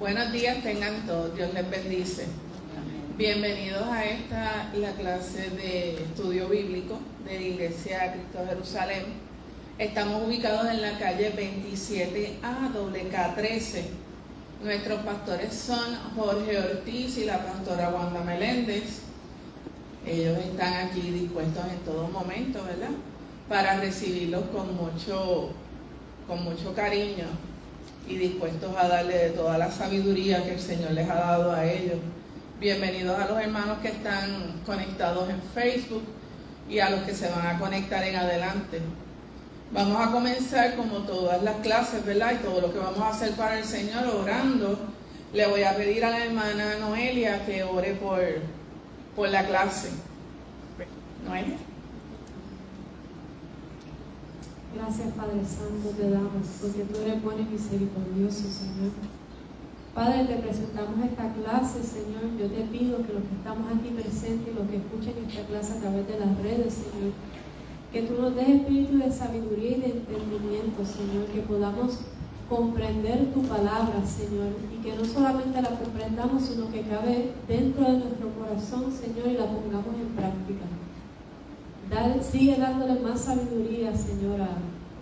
Buenos días tengan todos, Dios les bendice. Bienvenidos a la clase de estudio bíblico de la Iglesia Cristo Jerusalén. Estamos ubicados en la calle 27A, WK13. Nuestros pastores son Jorge Ortiz y la pastora Wanda Meléndez. Ellos están aquí dispuestos en todo momento, ¿verdad?, para recibirlos con mucho cariño y dispuestos a darle de toda la sabiduría que el Señor les ha dado a ellos. Bienvenidos a los hermanos que están conectados en Facebook y a los que se van a conectar en adelante. Vamos a comenzar como todas las clases, ¿verdad? Y todo lo que vamos a hacer para el Señor orando. Le voy a pedir a la hermana Noelia que ore por la clase. Noelia. Gracias, Padre Santo, te damos, porque tú eres bueno y misericordioso, Señor. Padre, te presentamos esta clase, Señor. Yo te pido que los que estamos aquí presentes y los que escuchen esta clase a través de las redes, Señor, que tú nos des espíritu de sabiduría y de entendimiento, Señor, que podamos comprender tu palabra, Señor, y que no solamente la comprendamos, sino que cabe dentro de nuestro corazón, Señor, y la pongamos en práctica. Sigue dándole más sabiduría, Señor, a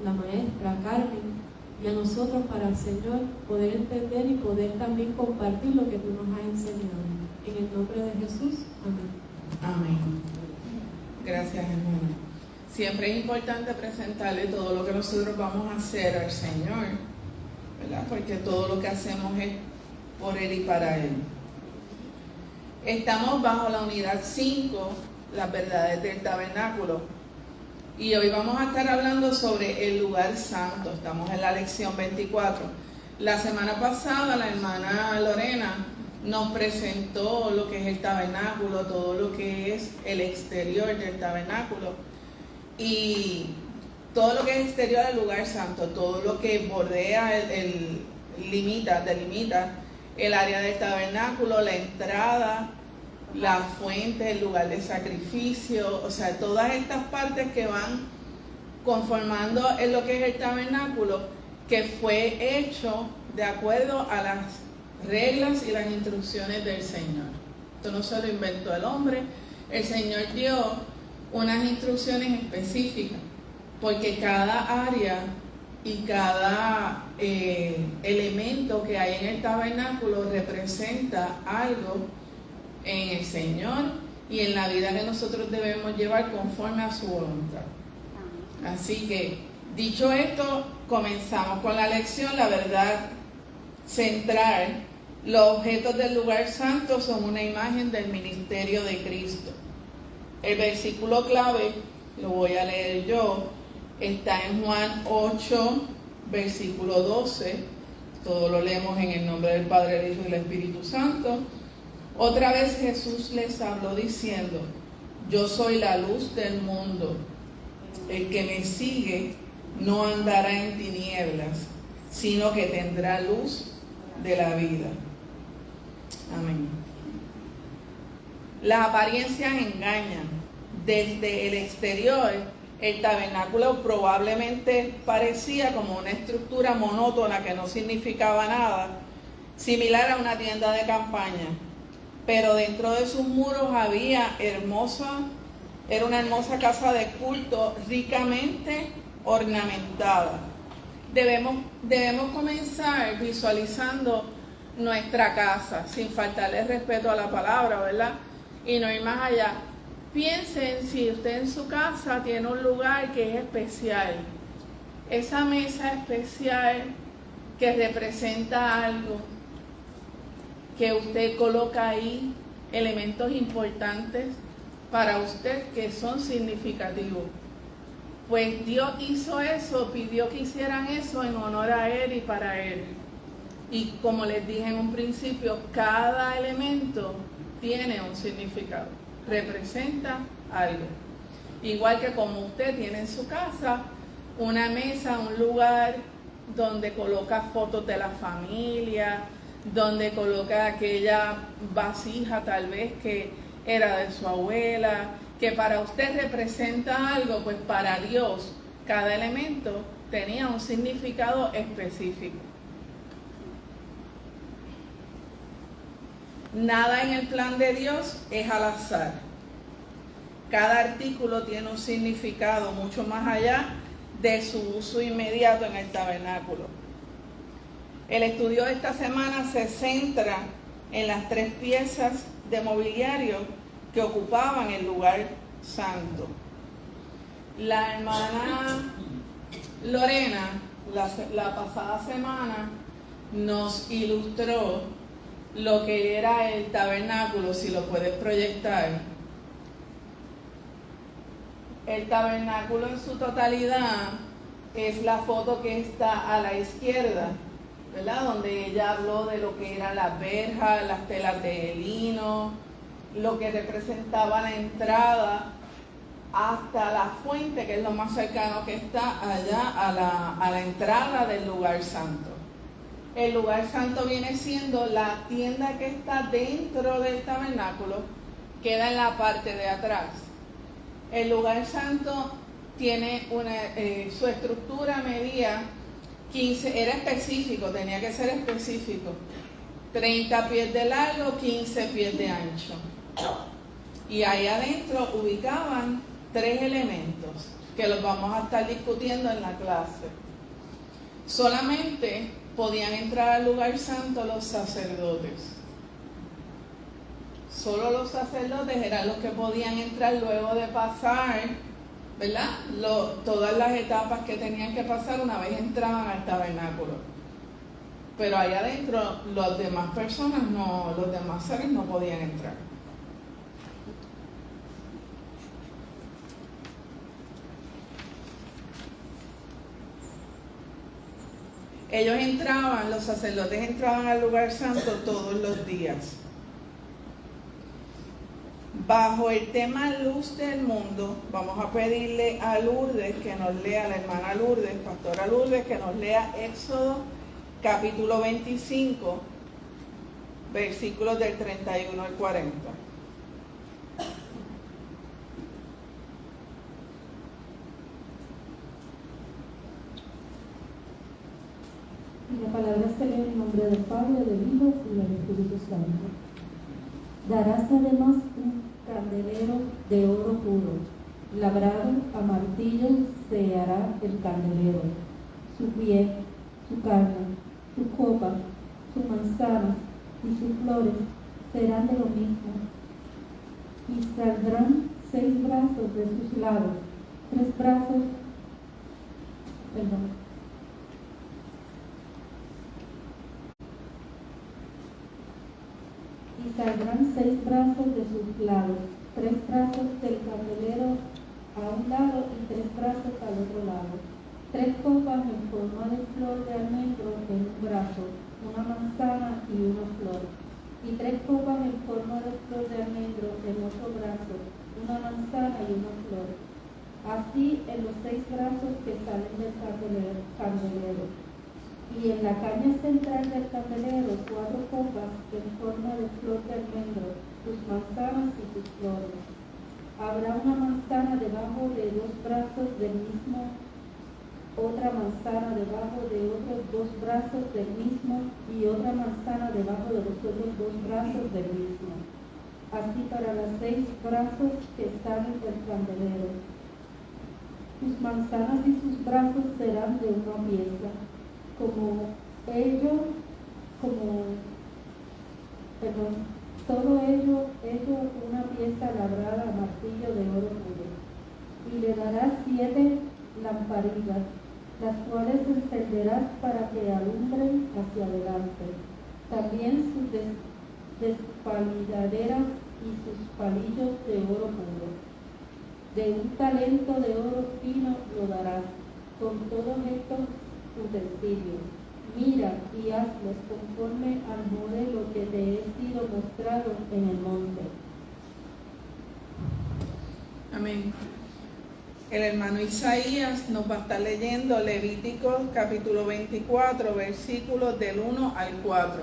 la maestra, a Carmen, y a nosotros para, Señor, poder entender y poder también compartir lo que tú nos has enseñado. En el nombre de Jesús, amén. Amén. Gracias, hermano. Siempre es importante presentarle todo lo que nosotros vamos a hacer al Señor, ¿verdad? Porque todo lo que hacemos es por Él y para Él. Estamos bajo la unidad 5, las verdades del tabernáculo. Y hoy vamos a estar hablando sobre el lugar santo. Estamos en la lección 24. La semana pasada la hermana Lorena nos presentó lo que es el tabernáculo, todo lo que es el exterior del tabernáculo. Y todo lo que es exterior del lugar santo, todo lo que bordea, delimita el área del tabernáculo, la entrada, la fuente, el lugar de sacrificio, o sea, todas estas partes que van conformando en lo que es el tabernáculo, que fue hecho de acuerdo a las reglas y las instrucciones del Señor. Esto no se lo inventó el hombre, el Señor dio unas instrucciones específicas, porque cada área y cada elemento que hay en el tabernáculo representa algo en el Señor y en la vida que nosotros debemos llevar conforme a su voluntad. Así que, dicho esto, comenzamos con la lección. La verdad central: los objetos del lugar santo son una imagen del ministerio de Cristo. El versículo clave, lo voy a leer yo, está en Juan 8, versículo 12. Todo lo leemos en el nombre del Padre, el Hijo y el Espíritu Santo. Otra vez Jesús les habló diciendo: yo soy la luz del mundo. El que me sigue no andará en tinieblas, sino que tendrá luz de la vida. Amén. Las apariencias engañan. Desde el exterior, el tabernáculo probablemente parecía como una estructura monótona que no significaba nada, similar a una tienda de campaña. Pero dentro de sus muros era una hermosa casa de culto ricamente ornamentada. Debemos comenzar visualizando nuestra casa, sin faltarle respeto a la palabra, ¿verdad? Y no ir más allá. Piensen si usted en su casa tiene un lugar que es especial. Esa mesa especial que representa algo, que usted coloca ahí, elementos importantes para usted que son significativos. Pues Dios hizo eso, pidió que hicieran eso en honor a Él y para Él. Y como les dije en un principio, cada elemento tiene un significado, representa algo. Igual que como usted tiene en su casa una mesa, un lugar donde coloca fotos de la familia, donde coloca aquella vasija tal vez que era de su abuela, que para usted representa algo, pues para Dios cada elemento tenía un significado específico. Nada en el plan de Dios es al azar. Cada artículo tiene un significado mucho más allá de su uso inmediato en el tabernáculo. El estudio de esta semana se centra en las 3 piezas de mobiliario que ocupaban el lugar santo. La hermana Lorena, la pasada semana, nos ilustró lo que era el tabernáculo, si lo puedes proyectar. El tabernáculo en su totalidad es la foto que está a la izquierda, ¿verdad? Donde ella habló de lo que eran las verjas, las telas de lino, lo que representaba la entrada hasta la fuente, que es lo más cercano que está allá a la entrada del lugar santo. El lugar santo viene siendo la tienda que está dentro del tabernáculo, queda en la parte de atrás. El lugar santo tiene su estructura medía 15, era específico, tenía que ser específico, 30 pies de largo, 15 pies de ancho. Y ahí adentro ubicaban 3 elementos que los vamos a estar discutiendo en la clase. Solamente podían entrar al lugar santo los sacerdotes. Solo los sacerdotes eran los que podían entrar luego de pasar, ¿verdad? Todas las etapas que tenían que pasar una vez entraban al tabernáculo. Pero ahí adentro las demás personas no, los demás seres no podían entrar. Ellos entraban, los sacerdotes entraban al lugar santo todos los días. Bajo el tema Luz del Mundo, vamos a pedirle a Lourdes que nos lea, la hermana Lourdes, pastora Lourdes, que nos lea Éxodo capítulo 25, versículos del 31 al 40. Y la palabra se lee en nombre del Padre, del Hijo y del Espíritu Santo. Darás además un candelero de oro puro, labrado a martillo se hará el candelero, su pie, su carne, su copa, su manzana y sus flores serán de lo mismo. Y saldrán 6 brazos de sus lados, 3 brazos, Y saldrán 6 brazos de sus lados, 3 brazos del candelero a un lado y 3 brazos al otro lado. 3 copas en forma de flor de almendro en un brazo, una manzana y una flor. Y 3 copas en forma de flor de almendro en otro brazo, una manzana y una flor. Así en los 6 brazos que salen del candelero. Y en la caña central del candelero 4 copas en forma de flor de almendro, sus manzanas y sus flores. Habrá una manzana debajo de 2 brazos del mismo, otra manzana debajo de otros 2 brazos del mismo y otra manzana debajo de los otros 2 brazos del mismo. Así para los 6 brazos que salen del candelero. Sus manzanas y sus brazos serán de una pieza. Todo ello una pieza labrada a martillo de oro puro. Y le darás 7 lamparillas, las cuales encenderás para que alumbren hacia adelante. También sus despalidaderas y sus palillos de oro puro. De un talento de oro fino lo darás, con todos estos utensilios. Mira y hazlos conforme al modelo que te he sido mostrado en el monte. Amén. El hermano Isaías nos va a estar leyendo Levíticos capítulo 24, versículos del 1 al 4.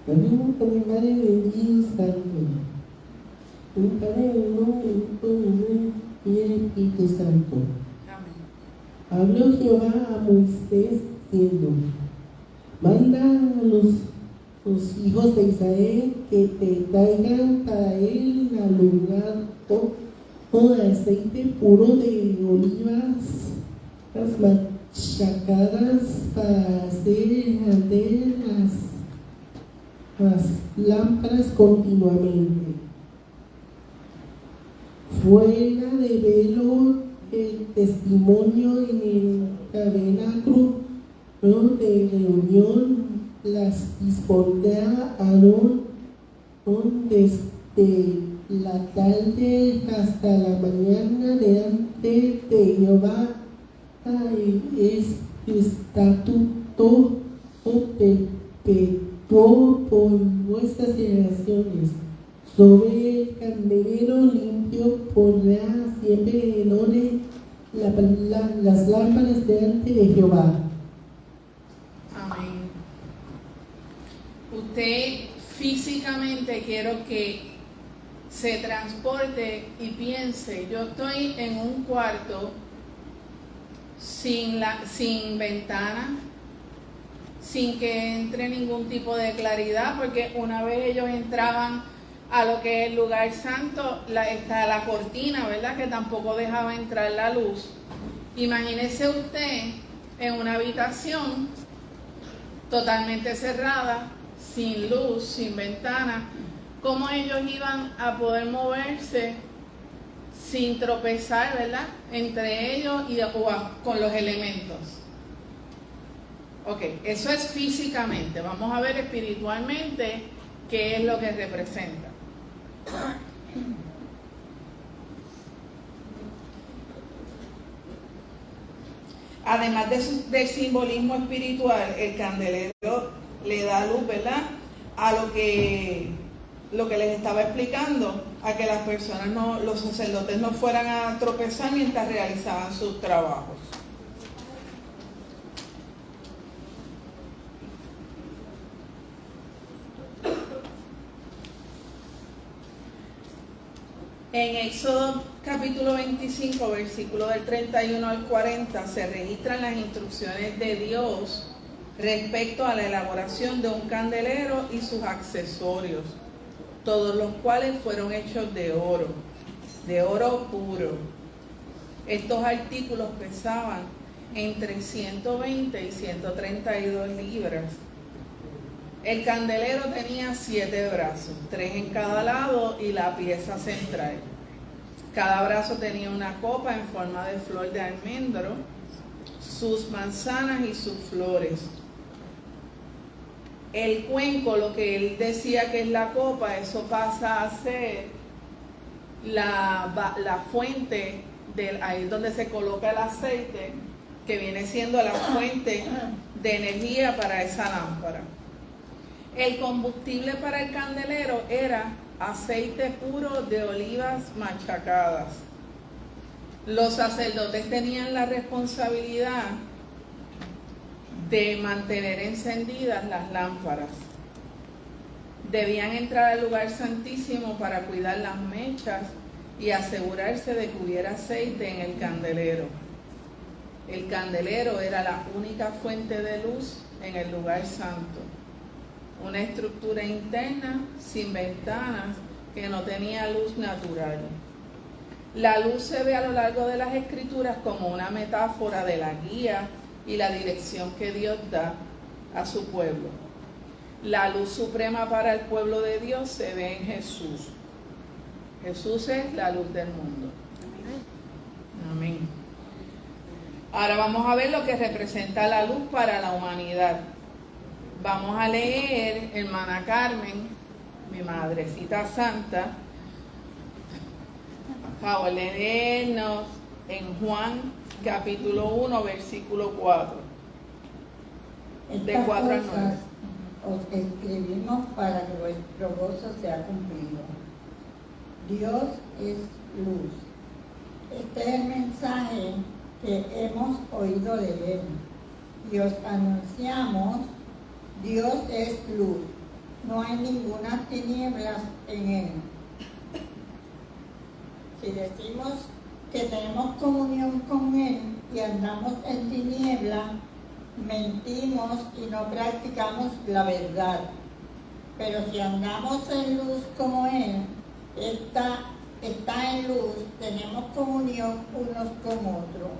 Tenemos que vengar el envío santo. Un Padre, un nombre, un poder y el Espíritu Santo. Habló Jehová a Moisés diciendo: manda a los los hijos de Israel que te traigan para él al lugar con aceite puro de olivas, las machacadas para hacer arder las lámparas continuamente. Fuera de velo el testimonio en el tabernáculo de reunión las dispondrá Aarón desde la tarde hasta la mañana delante de Jehová. Es estatuto perpetuo por vuestras generaciones. Sobre el candelero limpio pondrá siempre en orden las lámparas delante de Jehová. Amén. Usted físicamente quiero que se transporte y piense, yo estoy en un cuarto sin ventana, sin que entre ningún tipo de claridad, porque una vez ellos entraban a lo que es el lugar santo, está la cortina, ¿verdad? Que tampoco dejaba entrar la luz. Imagínese usted en una habitación totalmente cerrada, sin luz, sin ventana, cómo ellos iban a poder moverse sin tropezar, ¿verdad? Entre ellos y con los elementos. Ok, eso es físicamente. Vamos a ver espiritualmente qué es lo que representa. Además del simbolismo espiritual, el candelero le da luz, ¿verdad? A lo que les estaba explicando, a que las personas los sacerdotes no fueran a tropezar mientras realizaban sus trabajos. En Éxodo capítulo 25, versículo del 31 al 40, se registran las instrucciones de Dios respecto a la elaboración de un candelero y sus accesorios, todos los cuales fueron hechos de oro puro. Estos artículos pesaban entre 120 y 132 libras. El candelero tenía 7 brazos, 3 en cada lado y la pieza central. Cada brazo tenía una copa en forma de flor de almendro, sus manzanas y sus flores. El cuenco, lo que él decía que es la copa, eso pasa a ser la fuente, ahí donde se coloca el aceite, que viene siendo la fuente de energía para esa lámpara. El combustible para el candelero era aceite puro de olivas machacadas. Los sacerdotes tenían la responsabilidad de mantener encendidas las lámparas. Debían entrar al lugar santísimo para cuidar las mechas y asegurarse de que hubiera aceite en el candelero. El candelero era la única fuente de luz en el lugar santo. Una estructura interna sin ventanas que no tenía luz natural. La luz se ve a lo largo de las Escrituras como una metáfora de la guía y la dirección que Dios da a su pueblo. La luz suprema para el pueblo de Dios se ve en Jesús. Jesús es la luz del mundo. Amén. Ahora vamos a ver lo que representa la luz para la humanidad. Vamos a leer, hermana Carmen, mi madrecita santa, favor de leernos en Juan capítulo 1, versículo 4. De 4 al 9. Os escribimos para que vuestro gozo sea cumplido. Dios es luz. Este es el mensaje que hemos oído de Él y os anunciamos. Dios es luz, no hay ninguna tinieblas en Él. Si decimos que tenemos comunión con Él y andamos en tiniebla, mentimos y no practicamos la verdad. Pero si andamos en luz como Él está en luz, tenemos comunión unos con otros.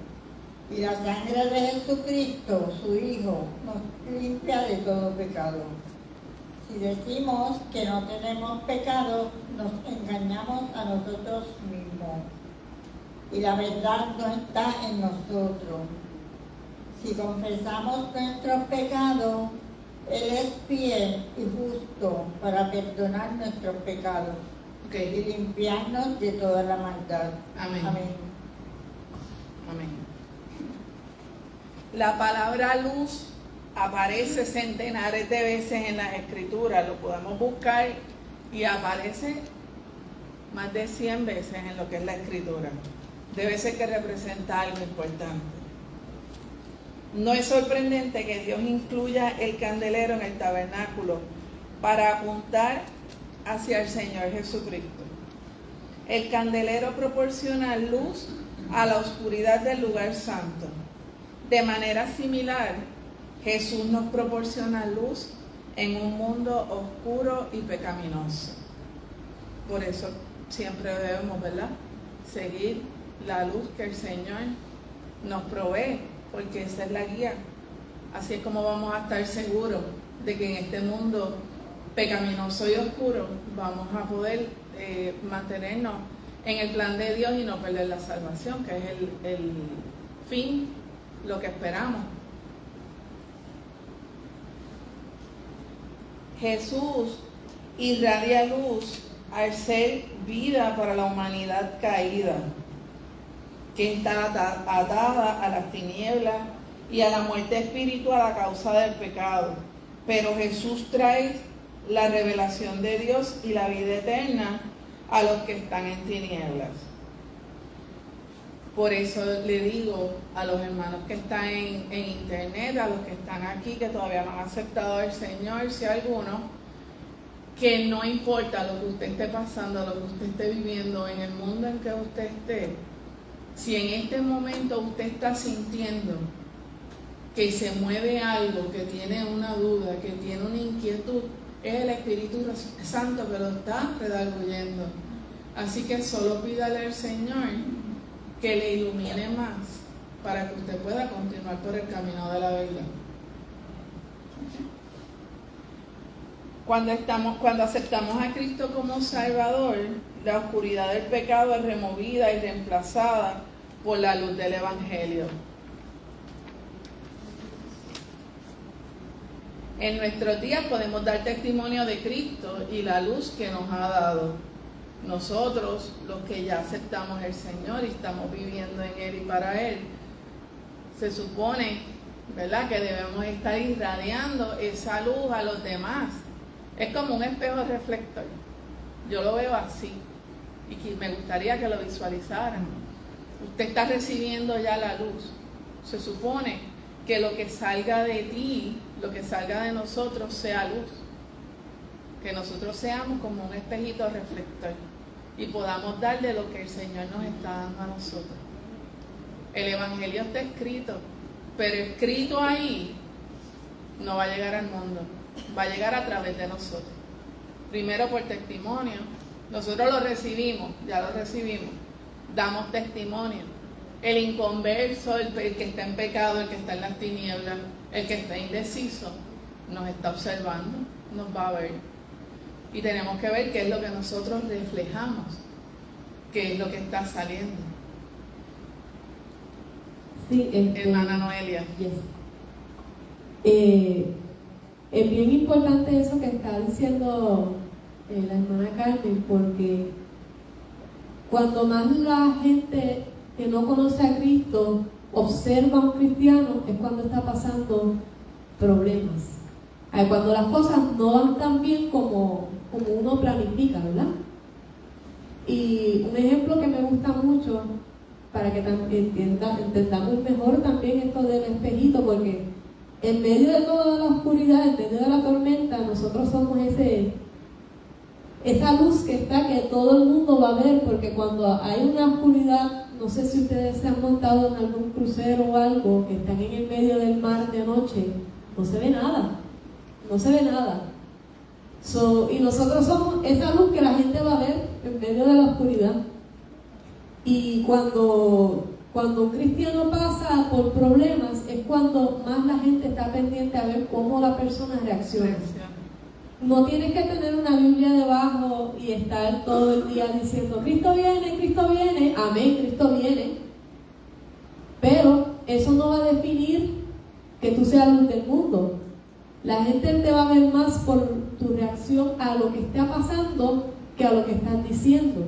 Y la sangre de Jesucristo, su Hijo, nos limpia de todo pecado. Si decimos que no tenemos pecado, nos engañamos a nosotros mismos. Y la verdad no está en nosotros. Si confesamos nuestros pecados, Él es fiel y justo para perdonar nuestros pecados y limpiarnos de toda la maldad. Amén. Amén. Amén. La palabra luz aparece centenares de veces en las escrituras, lo podemos buscar y aparece más de 100 veces en lo que es la escritura. Debe ser que representa algo importante. No es sorprendente que Dios incluya el candelero en el tabernáculo para apuntar hacia el Señor Jesucristo. El candelero proporciona luz a la oscuridad del lugar santo. De manera similar, Jesús nos proporciona luz en un mundo oscuro y pecaminoso. Por eso siempre debemos, ¿verdad?, seguir la luz que el Señor nos provee, porque esa es la guía. Así es como vamos a estar seguros de que en este mundo pecaminoso y oscuro vamos a poder mantenernos en el plan de Dios y no perder la salvación, que es el fin, lo que esperamos. Jesús irradia luz al ser vida para la humanidad caída, que está atada a las tinieblas y a la muerte espiritual a causa del pecado. Pero Jesús trae la revelación de Dios y la vida eterna a los que están en tinieblas. Por eso le digo a los hermanos que están en internet, a los que están aquí, que todavía no han aceptado al Señor, si alguno, que no importa lo que usted esté pasando, lo que usted esté viviendo, en el mundo en que usted esté, si en este momento usted está sintiendo que se mueve algo, que tiene una duda, que tiene una inquietud, es el Espíritu Santo que lo está redarguyendo. Así que solo pídale al Señor que le ilumine más para que usted pueda continuar por el camino de la verdad. Cuando aceptamos a Cristo como Salvador, la oscuridad del pecado es removida y reemplazada por la luz del Evangelio. En nuestros días podemos dar testimonio de Cristo y la luz que nos ha dado. Nosotros, los que ya aceptamos al Señor y estamos viviendo en Él y para Él, se supone, ¿verdad?, que debemos estar irradiando esa luz a los demás. Es como un espejo reflector. Yo lo veo así y que me gustaría que lo visualizaran. Usted está recibiendo ya la luz. Se supone que lo que salga de ti, lo que salga de nosotros sea luz. Que nosotros seamos como un espejito reflector y podamos darle lo que el Señor nos está dando a nosotros. El Evangelio está escrito, pero escrito ahí no va a llegar al mundo, va a llegar a través de nosotros. Primero por testimonio, nosotros lo recibimos, ya lo recibimos, damos testimonio. El inconverso, el que está en pecado, el que está en las tinieblas, el que está indeciso, nos está observando, nos va a ver. Y tenemos que ver qué es lo que nosotros reflejamos, qué es lo que está saliendo. Sí, Hermana Noelia. Yes. Es bien importante eso que está diciendo la hermana Carmen, porque cuando más la gente que no conoce a Cristo observa a un cristiano, es cuando está pasando problemas. Cuando las cosas no van tan bien como uno planifica, ¿verdad? Y un ejemplo que me gusta mucho, para que entendamos mejor también esto del espejito, porque en medio de toda la oscuridad, en medio de la tormenta, nosotros somos esa luz que está, que todo el mundo va a ver, porque cuando hay una oscuridad, no sé si ustedes se han montado en algún crucero o algo, que están en el medio del mar de noche, no se ve nada. No se ve nada. Y nosotros somos esa luz que la gente va a ver en medio de la oscuridad. Y cuando un cristiano pasa por problemas es cuando más la gente está pendiente a ver cómo la persona reacciona. No tienes que tener una Biblia debajo y estar todo el día diciendo Cristo viene, amén, Cristo viene. Pero eso no va a definir que tú seas luz del mundo. La gente te va a ver más por tu reacción a lo que está pasando que a lo que estás diciendo.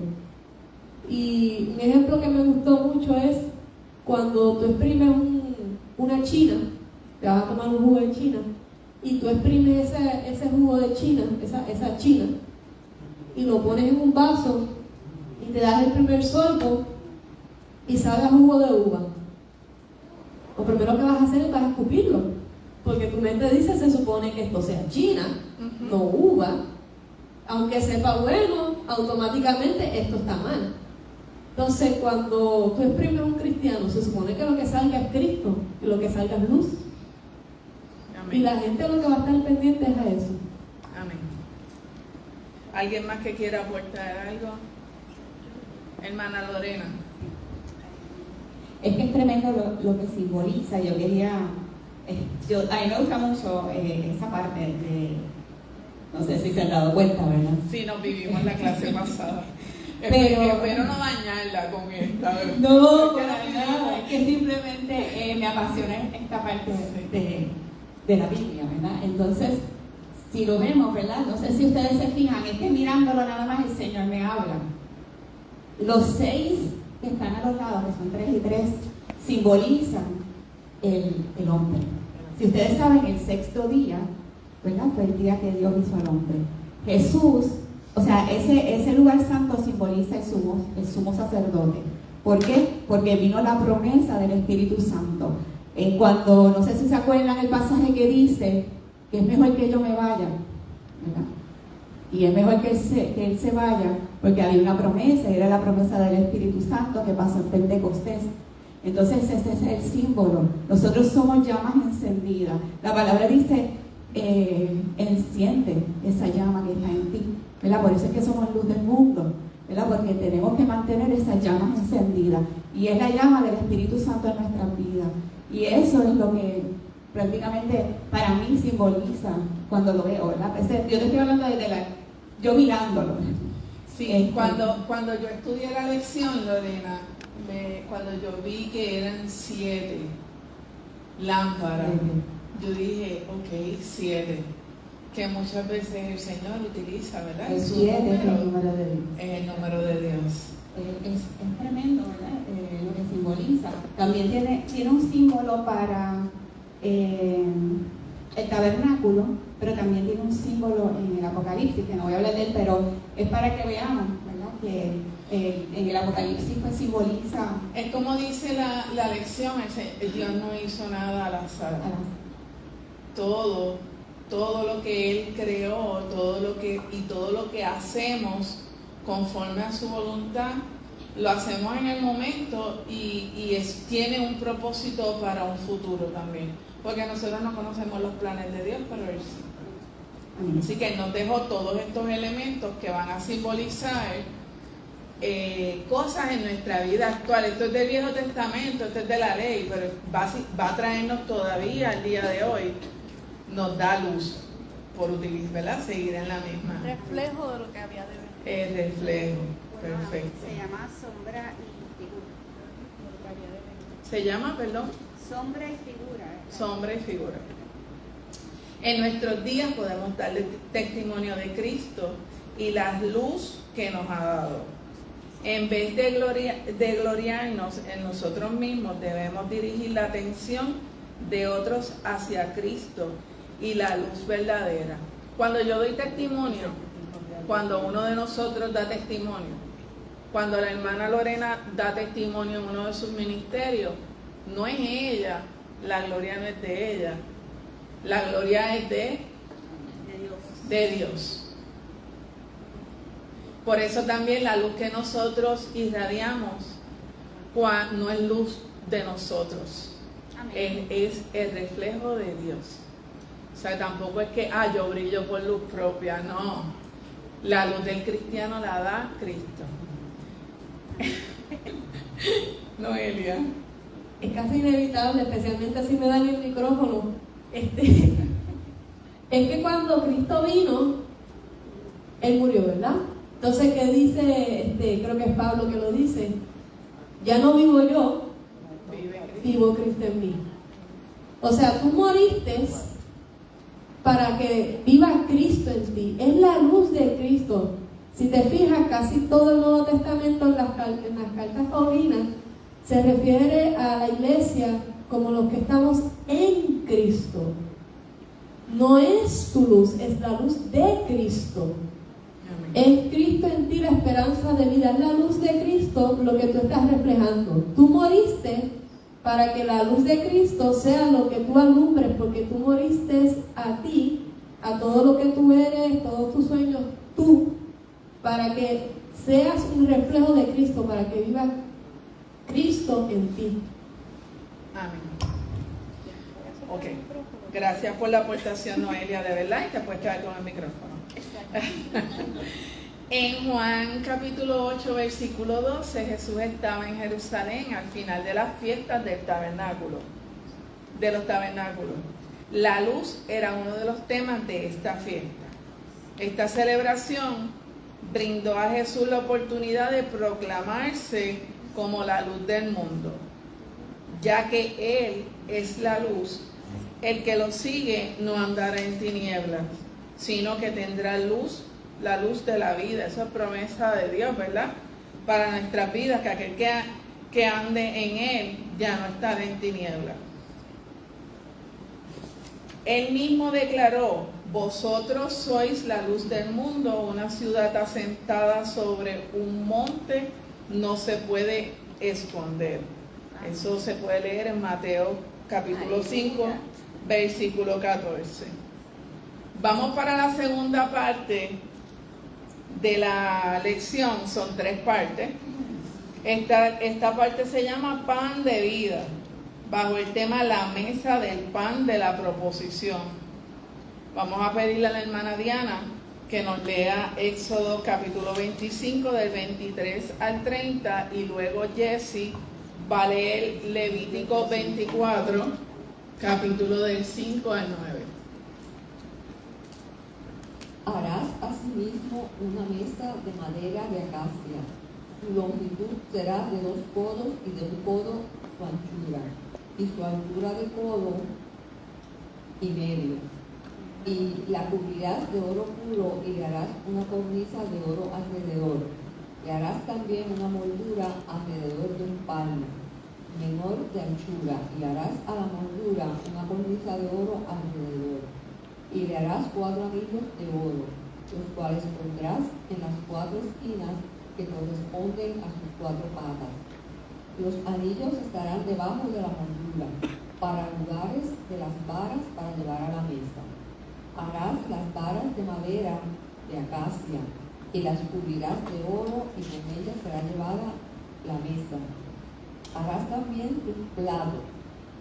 Y un ejemplo que me gustó mucho es cuando tú exprimes una china, te vas a tomar un jugo de china, y tú exprimes ese jugo de china, esa china, y lo pones en un vaso y te das el primer sorbo y sabe a jugo de uva. Lo primero que vas a hacer es vas a escupirlo, porque tu mente dice, se supone que esto sea china, no uva. Aunque sepa bueno, automáticamente esto está mal. Entonces, cuando tú exprimes un cristiano, se supone que lo que salga es Cristo, y lo que salga es luz. Amén. Y la gente lo que va a estar pendiente es a eso. Amén. ¿Alguien más que quiera aportar algo? Hermana Lorena. Es que es tremendo lo que simboliza. Yo quería, a mí me gusta mucho esa parte de, no sé si se han dado cuenta, ¿verdad? Sí, nos vivimos la clase pasada. Pero espero no dañarla con esta, ¿verdad? No, para nada, es que simplemente me apasiona esta parte de la Biblia, ¿verdad? Entonces, si lo vemos, ¿verdad? No sé si ustedes se fijan, es que mirándolo nada más el Señor me habla. Los 6 que están a los lados, que son 3 y 3, simbolizan el hombre. Si ustedes saben, el 6º día, ¿verdad? Fue el día que Dios hizo al hombre. Jesús, o sea, ese lugar santo simboliza el sumo sacerdote. ¿Por qué? Porque vino la promesa del Espíritu Santo. Cuando, no sé si se acuerdan el pasaje que dice que es mejor que yo me vaya, ¿verdad? Y es mejor que él se vaya, porque había una promesa, y era la promesa del Espíritu Santo que pasó en Pentecostés. Entonces ese es el símbolo. Nosotros somos llamas encendidas. La palabra dice, enciende esa llama que está en ti, ¿verdad? Por eso es que somos luz del mundo, ¿verdad? Porque tenemos que mantener esas llamas encendidas. Y es la llama del Espíritu Santo en nuestras vidas. Y eso es lo que prácticamente para mí simboliza cuando lo veo, ¿verdad? Yo te estoy hablando yo mirándolo. Sí, cuando yo estudié la lección, Lorena, cuando yo vi que eran 7 lámparas, yo dije, ok, 7, que muchas veces el Señor utiliza, ¿verdad? El 7 es el número de Dios. Es el número de Dios. Es tremendo, ¿verdad? Lo que simboliza. También tiene un símbolo para el tabernáculo, pero también tiene un símbolo en el Apocalipsis, que no voy a hablar de él, pero es para que veamos, ¿verdad? Que en el Apocalipsis pues simboliza. Es como dice la lección, Dios no hizo nada al azar. Todo lo que Él creó, todo lo que hacemos conforme a su voluntad, lo hacemos en el momento y tiene un propósito para un futuro también, porque nosotros no conocemos los planes de Dios, pero Él sí. Así que Él nos dejó todos estos elementos que van a simbolizar cosas en nuestra vida actual. Esto es del Viejo Testamento, esto es de la ley, pero va a traernos todavía al día de hoy, nos da luz por utilizar, ¿verdad? Seguir en la misma. Reflejo de lo que había de venir. El reflejo, perfecto. Se llama sombra y figura. ¿Se llama, perdón? Sombra y figura. Sombra y figura. En nuestros días podemos darle testimonio de Cristo y la luz que nos ha dado. En vez de gloriarnos en nosotros mismos, debemos dirigir la atención de otros hacia Cristo y la luz verdadera. Cuando yo doy testimonio, cuando uno de nosotros da testimonio, cuando la hermana Lorena da testimonio en uno de sus ministerios, no es ella, la gloria no es de ella, la gloria es de Dios. Por eso también la luz que nosotros irradiamos no es luz de nosotros, es el reflejo de Dios. O sea, tampoco es que, yo brillo por luz propia, no. La luz del cristiano la da Cristo. Noelia. Es casi inevitable, especialmente si me dan el micrófono. Es que cuando Cristo vino, Él murió, ¿verdad? Entonces, ¿qué dice? Creo que es Pablo que lo dice. Ya no vivo yo, vivo Cristo en mí. O sea, tú moriste para que viva Cristo en ti. Es la luz de Cristo. Si te fijas, casi todo el Nuevo Testamento en las cartas paulinas se refiere a la iglesia como los que estamos en Cristo. No es tu luz, es la luz de Cristo. Es Cristo en ti la esperanza de vida. Es la luz de Cristo lo que tú estás reflejando. Tú moriste para que la luz de Cristo sea lo que tú alumbres, porque tú moriste a ti, a todo lo que tú eres, todos tus sueños, tú, para que seas un reflejo de Cristo, para que viva Cristo en ti. Amén. Ok, gracias por la aportación, Noelia, de verdad, y te puedes quedar con el micrófono. En Juan capítulo 8, versículo 12, Jesús estaba en Jerusalén al final de las fiestas del tabernáculo, de los tabernáculos. La luz era uno de los temas de esta fiesta. Esta celebración brindó a Jesús la oportunidad de proclamarse como la luz del mundo, ya que Él es la luz. El que lo sigue no andará en tinieblas, sino que tendrá luz, la luz de la vida. Esa es promesa de Dios, ¿verdad? Para nuestras vidas, que aquel que ande en Él ya no estará en tinieblas. Él mismo declaró: vosotros sois la luz del mundo. Una ciudad asentada sobre un monte no se puede esconder. Eso se puede leer en Mateo capítulo 5, versículo 14. Vamos para la segunda parte de la lección. Son 3 partes. Esta parte se llama Pan de Vida, bajo el tema La Mesa del Pan de la Proposición. Vamos a pedirle a la hermana Diana que nos lea Éxodo capítulo 25 del 23 al 30, y luego Jesse va a leer Levítico 24, capítulo del 5 al 9. Harás asimismo una mesa de madera de acacia. Su longitud será de 2 codos y de 1 codo su anchura, y su altura de codo y medio. Y la cubrirás de oro puro y le harás una cornisa de oro alrededor. Le harás también una moldura alrededor de un palmo menor de anchura, y harás a la moldura una cornisa de oro alrededor. Y le harás 4 anillos de oro, los cuales pondrás en las 4 esquinas que corresponden a sus 4 patas. Los anillos estarán debajo de la moldura, para lugares de las varas para llevar a la mesa. Harás las varas de madera de acacia, y las cubrirás de oro, y con ellas será llevada la mesa. Harás también sus platos,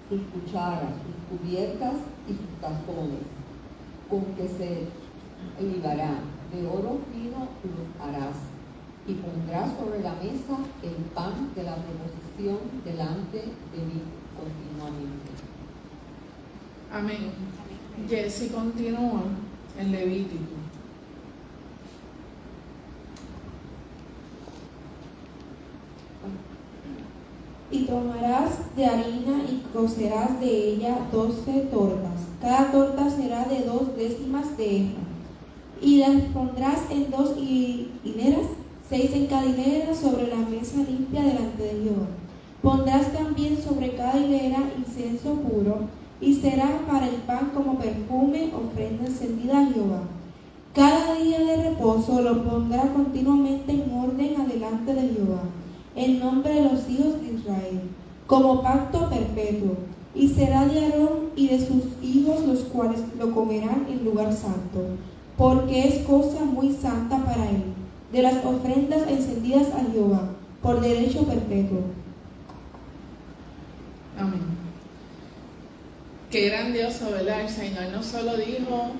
sus cucharas, sus cubiertas y sus tazones, con que se libará. De oro fino los harás, y pondrás sobre la mesa el pan de la proposición delante de mí continuamente. Amén. Jesse continúa en Levítico. Y tomarás de harina y cocerás de ella 12 tortas. Cada torta será de 2 décimas de efa. Y las pondrás en 2 hileras, 6 en cada hilera, sobre la mesa limpia delante de Jehová. Pondrás también sobre cada hilera incienso puro, y será para el pan como perfume, ofrenda encendida a Jehová. Cada día de reposo lo pondrá continuamente en orden adelante de Jehová, en nombre de los hijos de Israel, como pacto perpetuo, y será de Aarón y de sus hijos, los cuales lo comerán en lugar santo, porque es cosa muy santa para él, de las ofrendas encendidas a Jehová, por derecho perpetuo. Amén. Qué grandioso, ¿verdad? El Señor no solo dijo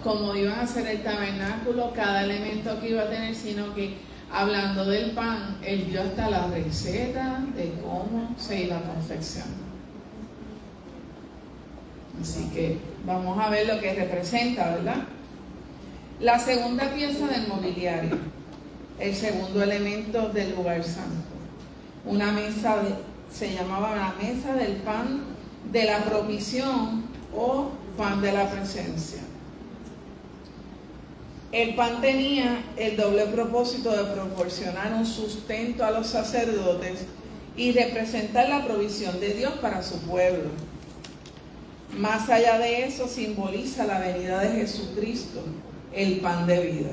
cómo iban a hacer el tabernáculo, cada elemento que iba a tener, sino que hablando del pan, Él dio hasta la receta de cómo se iba a confeccionar. Así que vamos a ver lo que representa, ¿verdad? La segunda pieza del mobiliario, el segundo elemento del lugar santo. Una mesa, se llamaba la mesa del pan de la provisión o pan de la presencia. El pan tenía el doble propósito de proporcionar un sustento a los sacerdotes y representar la provisión de Dios para su pueblo. Más allá de eso, simboliza la venida de Jesucristo, el pan de vida.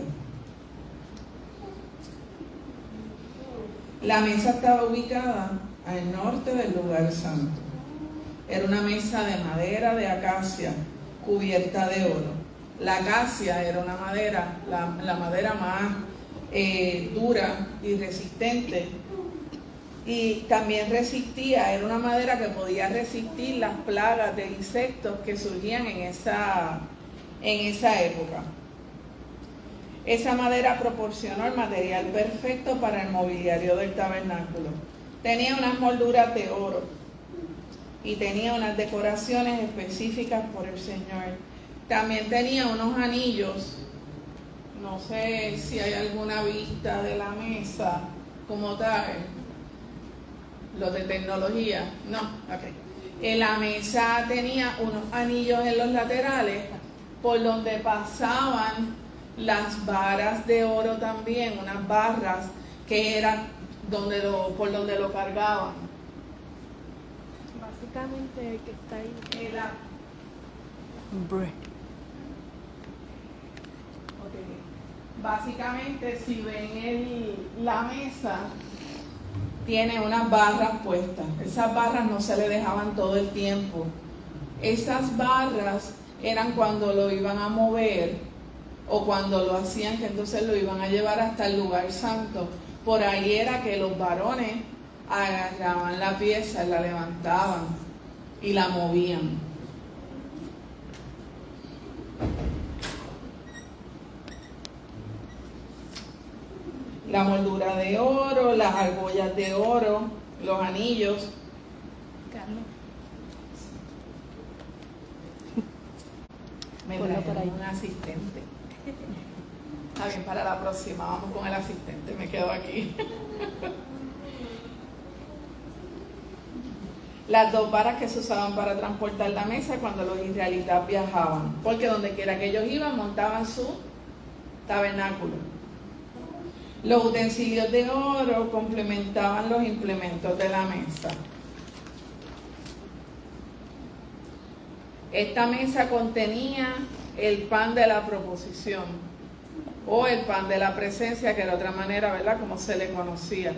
La mesa estaba ubicada al norte del lugar santo. Era una mesa de madera de acacia cubierta de oro. La acacia era una madera, la madera más dura y resistente. Y también resistía, era una madera que podía resistir las plagas de insectos que surgían en esa época. Esa madera proporcionó el material perfecto para el mobiliario del tabernáculo. Tenía unas molduras de oro y tenía unas decoraciones específicas por el Señor. También tenía unos anillos. No sé si hay alguna vista de la mesa como tal. Los de tecnología, no, ok. La mesa tenía unos anillos en los laterales por donde pasaban las varas de oro también, unas barras que eran por donde lo cargaban. Básicamente el que está ahí. Básicamente, si ven la mesa, tiene unas barras puestas. Esas barras no se le dejaban todo el tiempo. Esas barras eran cuando lo iban a mover o cuando lo hacían, que entonces lo iban a llevar hasta el lugar santo. Por ahí era que los varones agarraban la pieza, la levantaban y la movían. La moldura de oro, las argollas de oro, los anillos. Carlos. Me trajeron un asistente. Está bien, para la próxima vamos con el asistente, me quedo aquí. Las dos varas que se usaban para transportar la mesa cuando los israelitas viajaban, porque donde quiera que ellos iban montaban su tabernáculo. Los utensilios de oro complementaban los implementos de la mesa. Esta mesa contenía el pan de la proposición o el pan de la presencia, que era otra manera, ¿verdad?, como se le conocía.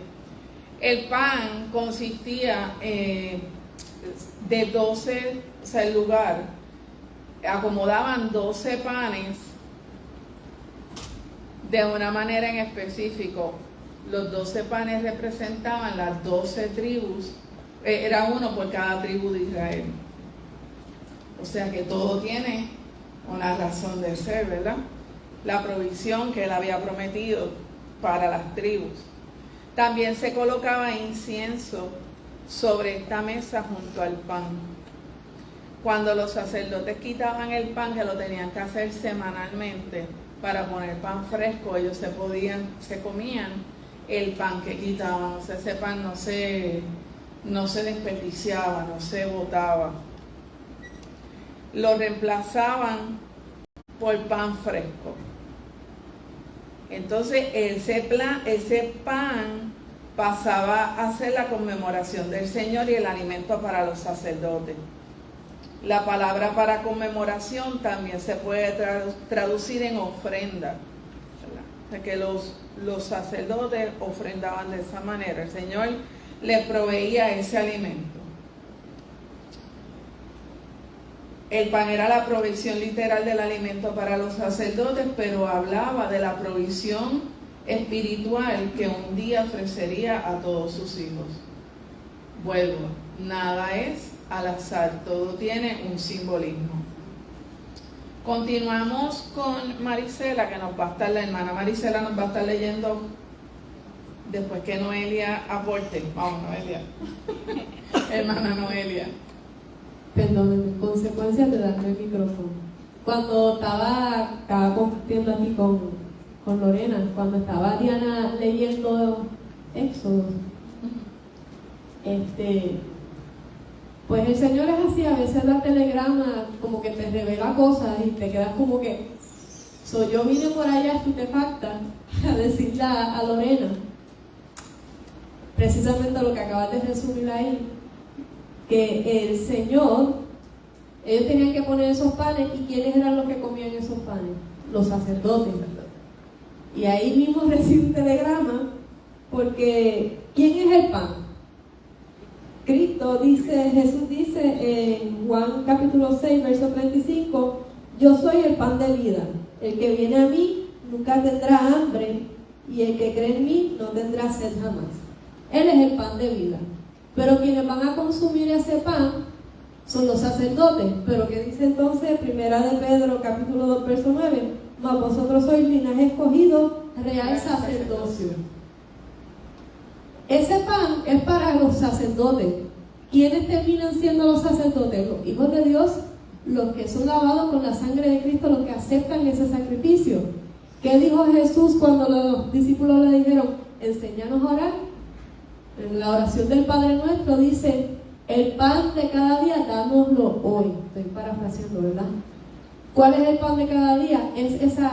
El pan consistía de 12, o sea, el lugar, acomodaban 12 panes de una manera en específico. Los 12 panes representaban las 12 tribus, era uno por cada tribu de Israel. O sea que todo tiene una razón de ser, ¿verdad? La provisión que él había prometido para las tribus. También se colocaba incienso sobre esta mesa junto al pan. Cuando los sacerdotes quitaban el pan, que lo tenían que hacer semanalmente para poner pan fresco, ellos se comían el pan que quitaban. O sea, ese pan no se desperdiciaba, no se botaba. Lo reemplazaban por pan fresco. Entonces ese pan pasaba a ser la conmemoración del Señor y el alimento para los sacerdotes. La palabra para conmemoración también se puede traducir en ofrenda, ¿verdad? O sea que los sacerdotes ofrendaban de esa manera. El Señor les proveía ese alimento. El pan era la provisión literal del alimento para los sacerdotes, pero hablaba de la provisión espiritual que un día ofrecería a todos sus hijos. Vuelvo, nada es al azar, todo tiene un simbolismo. Continuamos con Marisela, que nos va a estar, la hermana Marisela nos va a estar leyendo después que Noelia aporte. Vamos, Noelia. Hermana Noelia. Perdón, en consecuencia de darme el micrófono. Cuando estaba compartiendo aquí con Lorena, cuando estaba Diana leyendo Éxodo, pues el Señor es así, a veces da telegrama, como que te revela cosas y te quedas como que, yo vine por allá estupefacta a decirle a Lorena, precisamente lo que acabas de resumir ahí, que el Señor, ellos tenían que poner esos panes, y ¿quiénes eran los que comían esos panes? Los sacerdotes. Y ahí mismo recibe un telegrama, porque ¿quién es el pan? Cristo dice, Jesús dice en Juan capítulo 6, verso 35, yo soy el pan de vida, el que viene a mí nunca tendrá hambre, y el que cree en mí no tendrá sed jamás. Él es el pan de vida. Pero quienes van a consumir ese pan son los sacerdotes. Pero ¿qué dice entonces Primera de Pedro capítulo 2, verso 9? Mas vosotros sois linaje escogido, real sacerdocio. Ese pan es para los sacerdotes. ¿Quiénes terminan siendo los sacerdotes? Los hijos de Dios, los que son lavados con la sangre de Cristo, los que aceptan ese sacrificio. ¿Qué dijo Jesús cuando los discípulos le dijeron, enséñanos a orar? En la oración del Padre Nuestro dice, el pan de cada día, dámoslo hoy. Estoy parafraseando, ¿verdad? ¿Cuál es el pan de cada día? Es esa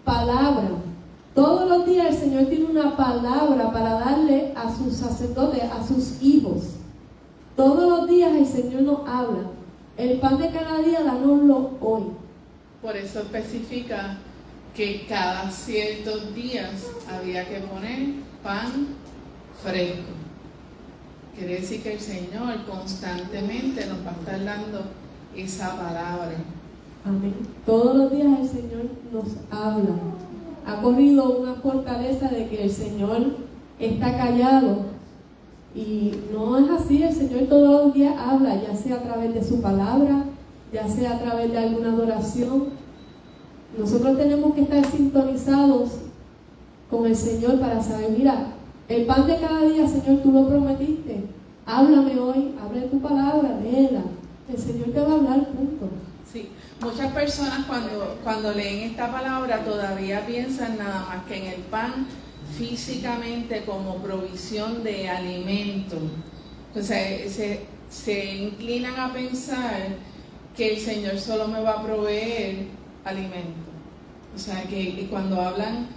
palabra. Todos los días el Señor tiene una palabra para darle a sus sacerdotes, a sus hijos. Todos los días el Señor nos habla. El pan de cada día, dánoslo hoy. Por eso especifica que cada ciertos días había que poner pan fresco. Quiere decir que el Señor constantemente nos va a estar dando esa palabra. Amén. Todos los días el Señor nos habla. Ha corrido una fortaleza de que el Señor está callado. Y no es así, el Señor todos los días habla, ya sea a través de su palabra, ya sea a través de alguna adoración. Nosotros tenemos que estar sintonizados con el Señor para saber, mira, el pan de cada día, Señor, tú lo prometiste. Háblame hoy, abre tu palabra, léela. El Señor te va a hablar, punto. Sí, muchas personas cuando leen esta palabra todavía piensan nada más que en el pan físicamente como provisión de alimento. Entonces se inclinan a pensar que el Señor solo me va a proveer alimento. O sea, que cuando hablan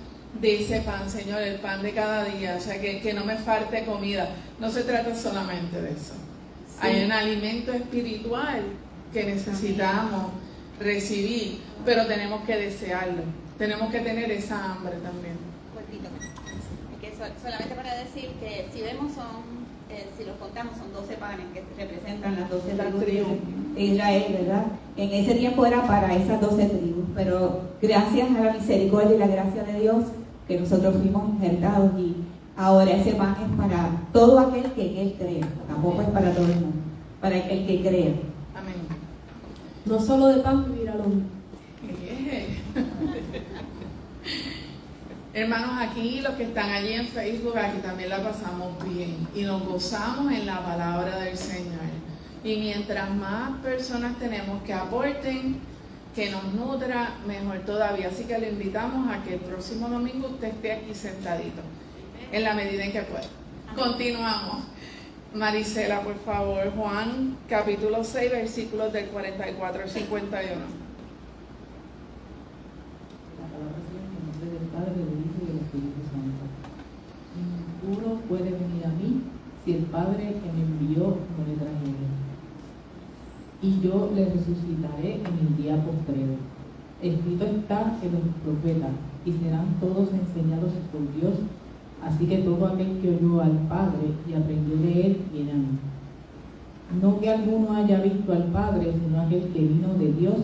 de ese pan, Señor, el pan de cada día, o sea, que no me falte comida, no se trata solamente de eso. Sí. Hay un alimento espiritual que necesitamos recibir, pero tenemos que desearlo, tenemos que tener esa hambre también. Cortito. Que solamente para decir que si vemos si los contamos son 12 panes que representan las 12 tribus de Israel, ¿verdad? En ese tiempo era para esas 12 tribus, pero gracias a la misericordia y la gracia de Dios que nosotros fuimos injertados, y ahora ese pan es para todo aquel que en él cree, tampoco es para todo el mundo, para el que crea. Amén. No solo de pan vivir al hombre. Hermanos, aquí los que están allí en Facebook, aquí también la pasamos bien y nos gozamos en la palabra del Señor. Y mientras más personas tenemos que aporten, que nos nutra, mejor todavía. Así que le invitamos a que el próximo domingo usted esté aquí sentadito, en la medida en que pueda. Continuamos. Marisela, por favor, Juan capítulo 6, versículos del 44 al 51. Del Padre, del Hijo y del Espíritu Santo. Ninguno puede venir a mí si el Padre que me envió no le trajere. Y yo le resucitaré en el día postrero. Escrito está en los profetas, y serán todos enseñados por Dios. Así que todo aquel que oyó al Padre y aprendió de él, viene a mí. No que alguno haya visto al Padre, sino aquel que vino de Dios,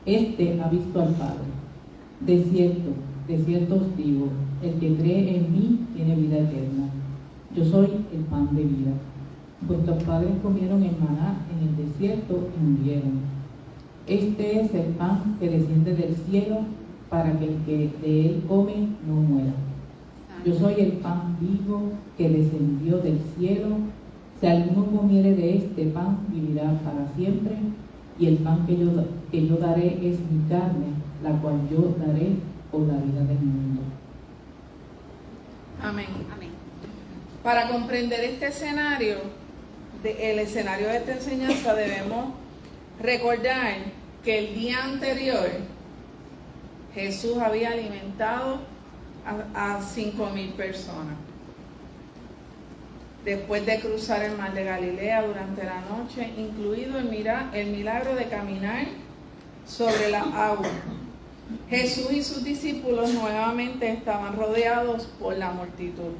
este ha visto al Padre. De cierto os digo, el que cree en mí tiene vida eterna. Yo soy el pan de vida. Vuestros padres comieron el maná en el desierto y murieron. Este es el pan que desciende del cielo para que el que de él come no muera. Yo soy el pan vivo que descendió del cielo. Si alguno comiere de este pan, vivirá para siempre. Y el pan que yo daré es mi carne, la cual yo daré por la vida del mundo. Amén. Amén. Para comprender este escenario, el escenario de esta enseñanza, debemos recordar que el día anterior Jesús había alimentado a 5,000 personas. Después de cruzar el mar de Galilea durante la noche, incluido el milagro de caminar sobre las aguas, Jesús y sus discípulos nuevamente estaban rodeados por la multitud.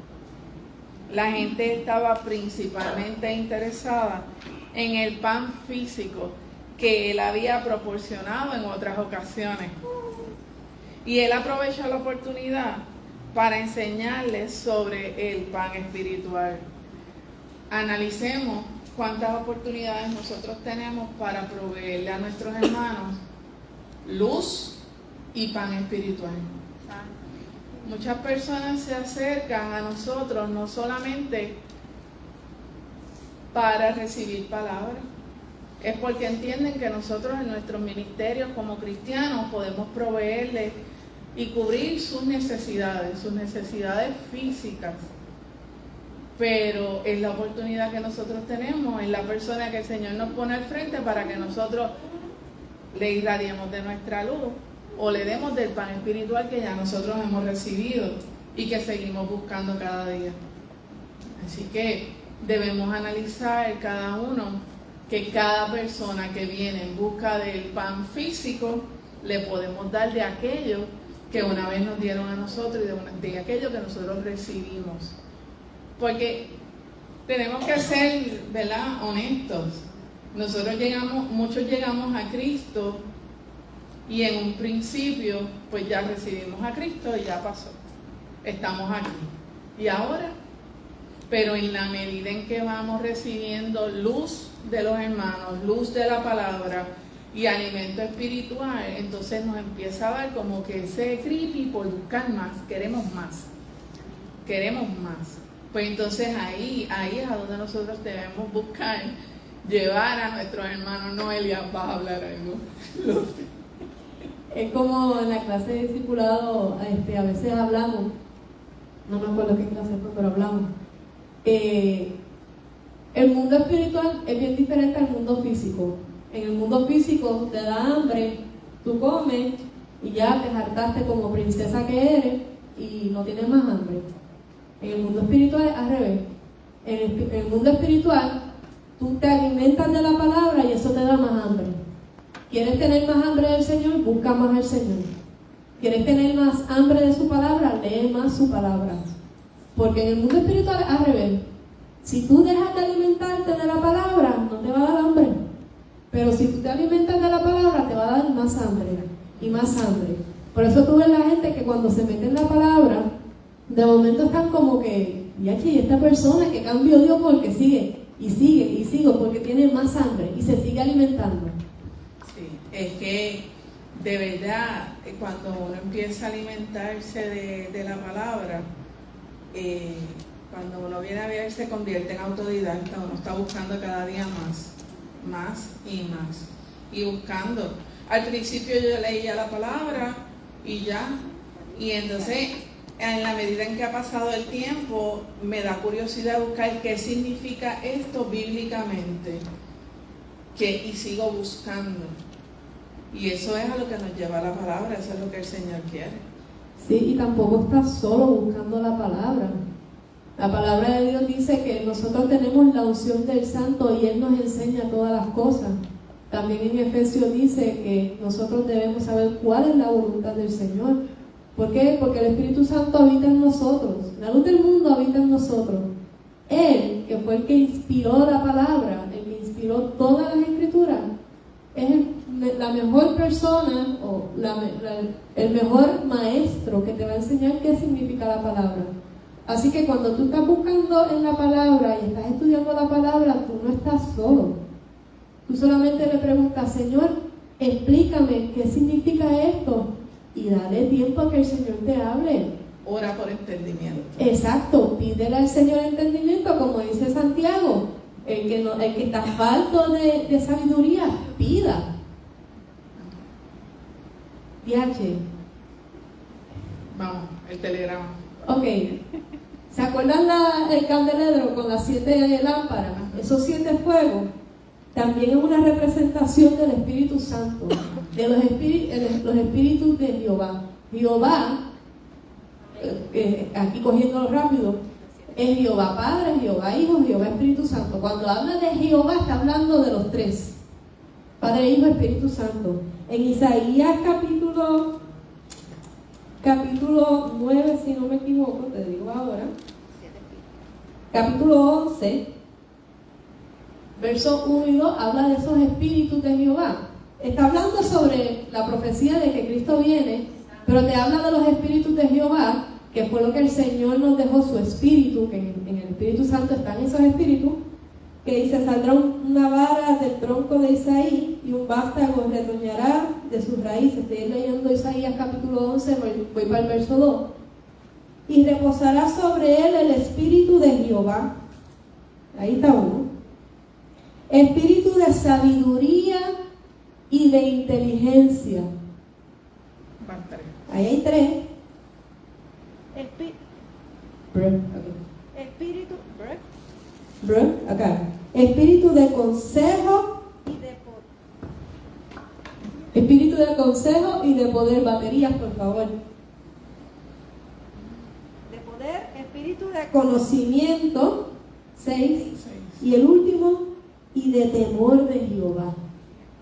La gente estaba principalmente interesada en el pan físico que él había proporcionado en otras ocasiones. Y él aprovechó la oportunidad para enseñarles sobre el pan espiritual. Analicemos cuántas oportunidades nosotros tenemos para proveerle a nuestros hermanos luz y pan espiritual. Muchas personas se acercan a nosotros no solamente para recibir palabras, es porque entienden que nosotros en nuestros ministerios como cristianos podemos proveerles y cubrir sus necesidades físicas. Pero es la oportunidad que nosotros tenemos, es la persona que el Señor nos pone al frente para que nosotros le irradiemos de nuestra luz o le demos del pan espiritual que ya nosotros hemos recibido y que seguimos buscando cada día. Así que debemos analizar cada uno que cada persona que viene en busca del pan físico le podemos dar de aquello que una vez nos dieron a nosotros y de aquello que nosotros recibimos. Porque tenemos que ser, ¿verdad?, honestos. Muchos llegamos a Cristo y en un principio pues ya recibimos a Cristo y ya pasó. Estamos aquí. ¿Y ahora? Pero en la medida en que vamos recibiendo luz de los hermanos, luz de la palabra y alimento espiritual, entonces nos empieza a dar como que ese creepy por buscar más, queremos más. Pues entonces ahí es a donde nosotros debemos buscar llevar a nuestros hermanos. Noelia, vas a hablar algo. Es como en la clase de discipulado, a veces hablamos, no me acuerdo qué clase fue, pero hablamos. El mundo espiritual es bien diferente al mundo físico. En el mundo físico te da hambre, tú comes y ya te hartaste como princesa que eres y no tienes más hambre. En el mundo espiritual es al revés. En el mundo espiritual tú te alimentas de la palabra y eso te da más hambre. ¿Quieres tener más hambre del Señor? Busca más al Señor. ¿Quieres tener más hambre de su palabra? Lee más su palabra. Porque en el mundo espiritual es al revés. Si tú dejas de alimentarte de la palabra, no te va a dar hambre. Pero si tú te alimentas de la palabra, te va a dar más hambre y más hambre. Por eso tú ves la gente que cuando se mete en la palabra, de momento están como que, y esta persona que cambió Dios porque sigue, porque tiene más hambre y se sigue alimentando. Sí, es que de verdad, cuando uno empieza a alimentarse de la palabra, cuando uno viene a ver, se convierte en autodidacta, uno está buscando cada día más y buscando. Al principio yo leía la palabra y ya, y entonces en la medida en que ha pasado el tiempo me da curiosidad buscar qué significa esto bíblicamente, y sigo buscando, y eso es a lo que nos lleva la palabra, eso es lo que el Señor quiere. Sí, y tampoco estás solo buscando la palabra. La palabra de Dios dice que nosotros tenemos la unción del Santo y Él nos enseña todas las cosas. También en Efesios dice que nosotros debemos saber cuál es la voluntad del Señor. ¿Por qué? Porque el Espíritu Santo habita en nosotros. La luz del mundo habita en nosotros. Él, que fue el que inspiró la palabra, el que inspiró todas las escrituras, es la mejor persona o el mejor maestro que te va a enseñar qué significa la palabra. Así que cuando tú estás buscando en la palabra y estás estudiando la palabra, tú no estás solo. Tú solamente le preguntas, Señor, explícame qué significa esto, y dale tiempo a que el Señor te hable. Ora por entendimiento. Exacto, pídele al Señor entendimiento, como dice Santiago. El que está falto de sabiduría, pida. DH. Vamos, el telegrama. Ok. ¿Se acuerdan el candelero con las 7 lámparas? Esos 7 fuegos también es una representación del Espíritu Santo, de los espíritus de Jehová. Jehová, aquí cogiéndolo rápido, es Jehová Padre, Jehová Hijo, Jehová Espíritu Santo. Cuando habla de Jehová está hablando de los 3, Padre, Hijo, Espíritu Santo. En Isaías capítulo 9, si no me equivoco, te digo ahora, capítulo 11, versos 1 y 2, habla de esos espíritus de Jehová. Está hablando sobre la profecía de que Cristo viene, pero te habla de los espíritus de Jehová, que fue lo que el Señor nos dejó, su espíritu, que en el Espíritu Santo están esos espíritus, que dice, saldrá una vara del tronco de Isaí y un vástago retoñará de sus raíces. Estoy leyendo Isaías capítulo 11, voy para el verso 2. Y reposará sobre él el espíritu de Jehová. Ahí está uno. Espíritu de sabiduría y de inteligencia. Ahí hay 3. Espíritu, acá. Espíritu de consejo y de poder. Espíritu de consejo y de poder. Baterías, por favor. De poder, espíritu de Conocimiento. 6. Y el último, y de temor de Jehová.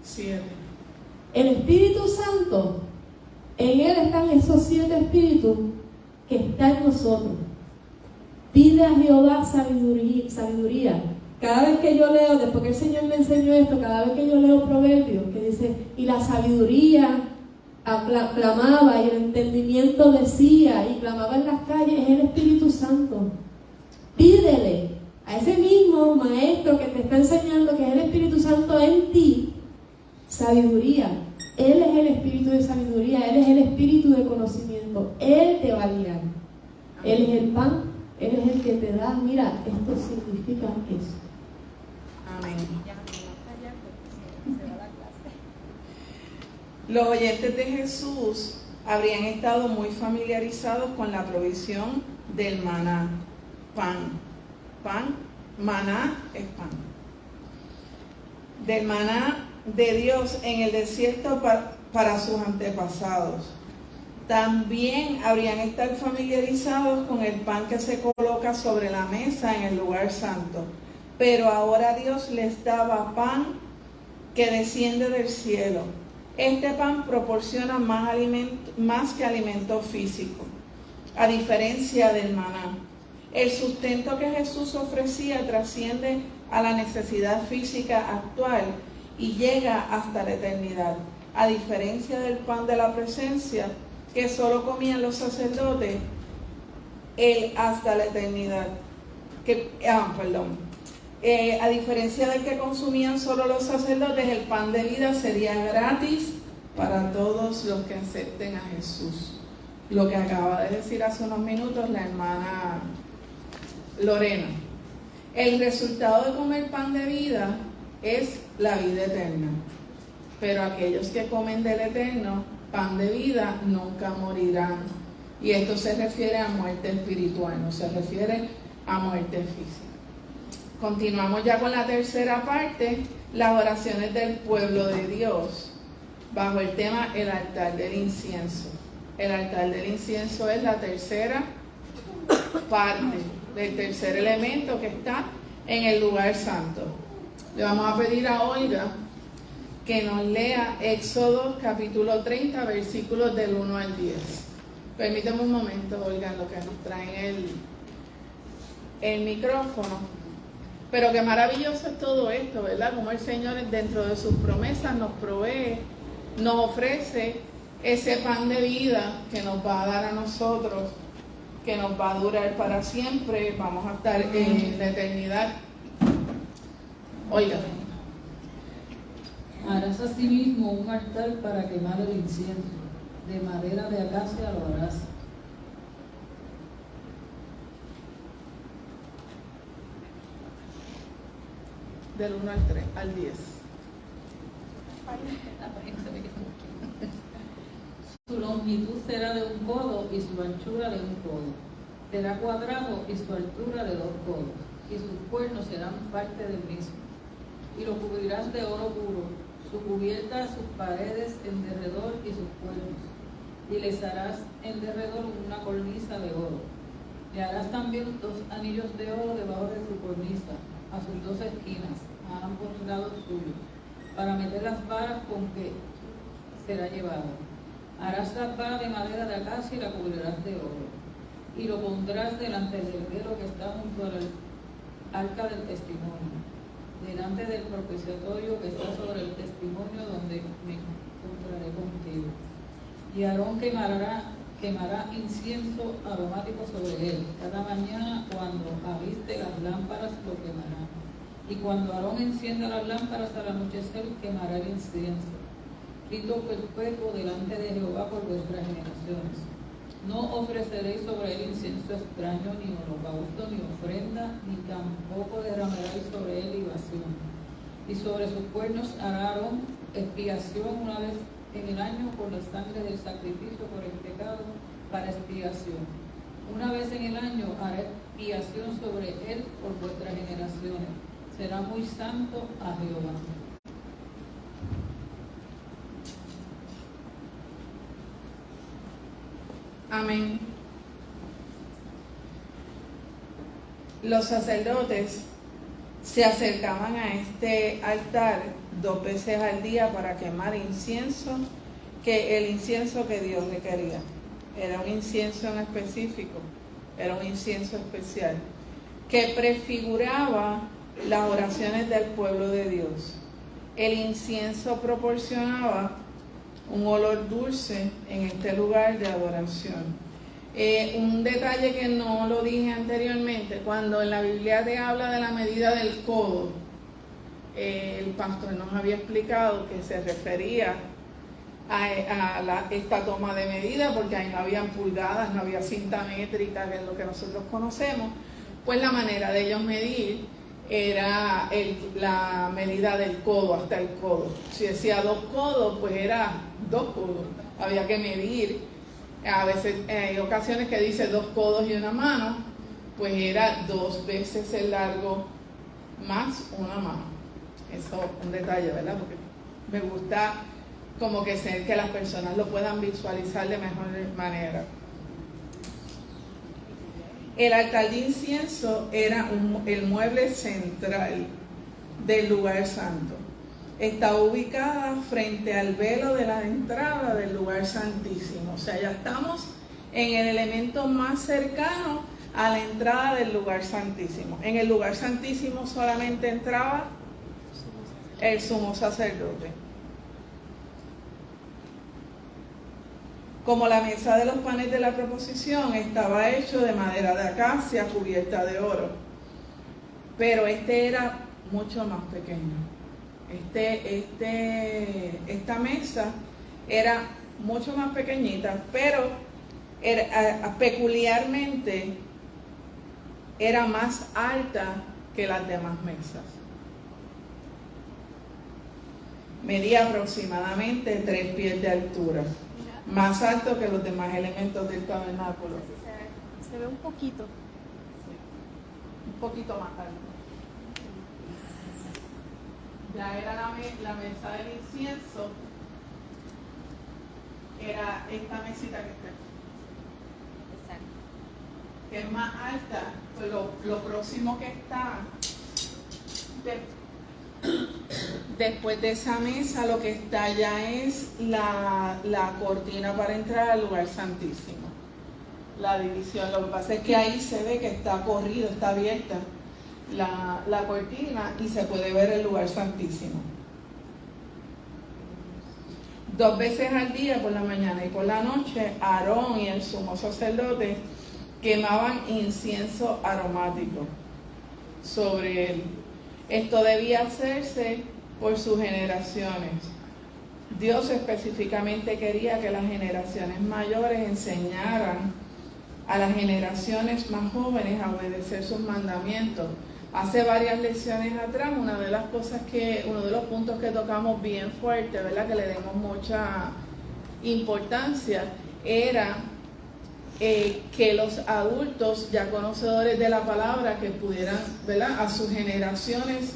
7. El Espíritu Santo, en él están esos 7 espíritus que están en nosotros. Pide a Jehová sabiduría. Cada vez que yo leo, después que el Señor me enseñó esto, cada vez que yo leo Proverbios, que dice, y la sabiduría clamaba, y el entendimiento decía, y clamaba en las calles, es el Espíritu Santo. Pídele a ese mismo maestro que te está enseñando, que es el Espíritu Santo en ti, sabiduría. Él es el espíritu de sabiduría, Él es el espíritu de conocimiento. Él te va a guiar. Él es el pan, Él es el que te da, mira, esto significa eso. Amén. Los oyentes de Jesús habrían estado muy familiarizados con la provisión del maná. Maná es pan. Del maná de Dios en el desierto para sus antepasados. También habrían estado familiarizados con el pan que se coloca sobre la mesa en el lugar santo. Pero ahora Dios les daba pan que desciende del cielo. Este pan proporciona más que alimento físico, a diferencia del maná. El sustento que Jesús ofrecía trasciende a la necesidad física actual y llega hasta la eternidad, a diferencia del pan de la presencia que solo comían los sacerdotes, él hasta la eternidad. A diferencia del que consumían solo los sacerdotes, el pan de vida sería gratis para todos los que acepten a Jesús. Lo que acaba de decir hace unos minutos la hermana Lorena. El resultado de comer pan de vida es la vida eterna. Pero aquellos que comen del eterno pan de vida nunca morirán. Y esto se refiere a muerte espiritual, no se refiere a muerte física. Continuamos ya con la tercera parte, las oraciones del pueblo de Dios, bajo el tema el altar del incienso. El altar del incienso es la tercera parte, del tercer elemento que está en el lugar santo. Le vamos a pedir a Olga que nos lea Éxodo capítulo 30, versículos del 1 al 10. Permíteme un momento, Olga, en lo que nos traen el micrófono. Pero qué maravilloso es todo esto, ¿verdad? Como el Señor dentro de sus promesas nos provee, nos ofrece ese pan de vida que nos va a dar a nosotros que nos va a durar para siempre, vamos a estar en la eternidad. Oiga. Harás asimismo un altar para quemar el incienso. De madera de acacia lo harás. Del 1 al 10. Su longitud será de 1 codo y su anchura de 1 codo. Será cuadrado y su altura de 2 codos. Y sus cuernos serán parte del mismo. Y lo cubrirás de oro puro, su cubierta, sus paredes en derredor y sus cuernos. Y les harás en derredor una cornisa de oro. Le harás también 2 anillos de oro debajo de su cornisa, a sus 2 esquinas, a ambos lados suyos, para meter las varas con que será llevado. Harás la vara de madera de acacia y la cubrirás de oro. Y lo pondrás delante del velo que está junto al arca del testimonio, delante del propiciatorio que está sobre el testimonio donde me encontraré contigo. Y Aarón quemará incienso aromático sobre él. Cada mañana cuando aviste las lámparas lo quemará. Y cuando Aarón encienda las lámparas al anochecer, quemará el incienso. Rito perpetuo delante de Jehová por vuestras generaciones. No ofreceréis sobre él incienso extraño, ni holocausto, ni ofrenda, ni tampoco derramaréis sobre él libación. Y sobre sus cuernos hará Aarón expiación una vez en el año con la sangre del sacrificio por el pecado para expiación. Una vez en el año hará expiación sobre él por vuestras generaciones. Será muy santo a Jehová. Amén. Los sacerdotes se acercaban a este altar 2 veces al día para quemar incienso, que el incienso que Dios requería. Era un incienso en específico, era un incienso especial, que prefiguraba las oraciones del pueblo de Dios. El incienso proporcionaba un olor dulce en este lugar de adoración. Un detalle que no lo dije anteriormente, cuando en la Biblia te habla de la medida del codo, el pastor nos había explicado que se refería a esta toma de medida, porque ahí no habían pulgadas, no había cinta métrica, que es lo que nosotros conocemos. Pues la manera de ellos medir era la medida del codo hasta el codo. Si decía 2 codos, pues era 2 codos. Había que medir. A veces hay ocasiones que dice 2 codos y una mano, pues era 2 veces el largo más una mano. Eso es un detalle, ¿verdad? Porque me gusta como que las personas lo puedan visualizar de mejor manera. El altar de incienso era el mueble central del lugar santo. Está ubicada frente al velo de la entrada del lugar santísimo. O sea, ya estamos en el elemento más cercano a la entrada del lugar santísimo. En el lugar santísimo solamente entraba el sumo sacerdote. Como la mesa de los panes de la proposición estaba hecho de madera de acacia cubierta de oro, pero este era mucho más pequeño. Esta mesa era mucho más pequeñita, pero peculiarmente era más alta que las demás mesas. Medía aproximadamente 3 pies de altura, más alto que los demás elementos del tabernáculo. Se ve un poquito. Sí, un poquito más alto. Ya era la mesa del incienso, era esta mesita que está aquí. Exacto. Que es más alta, pues lo próximo que está después de esa mesa, lo que está ya es la cortina para entrar al lugar santísimo. La división, lo que pasa es que ahí se ve que está corrido, está abierta la cortina y se puede ver el lugar santísimo. 2 veces al día, por la mañana y por la noche, Aarón y el sumo sacerdote quemaban incienso aromático sobre él. Esto debía hacerse por sus generaciones. Dios específicamente quería que las generaciones mayores enseñaran a las generaciones más jóvenes a obedecer sus mandamientos. Hace varias lecciones atrás, uno de los puntos que tocamos bien fuerte, ¿verdad?, que le demos mucha importancia, era que los adultos ya conocedores de la palabra que pudieran, ¿verdad?, a sus generaciones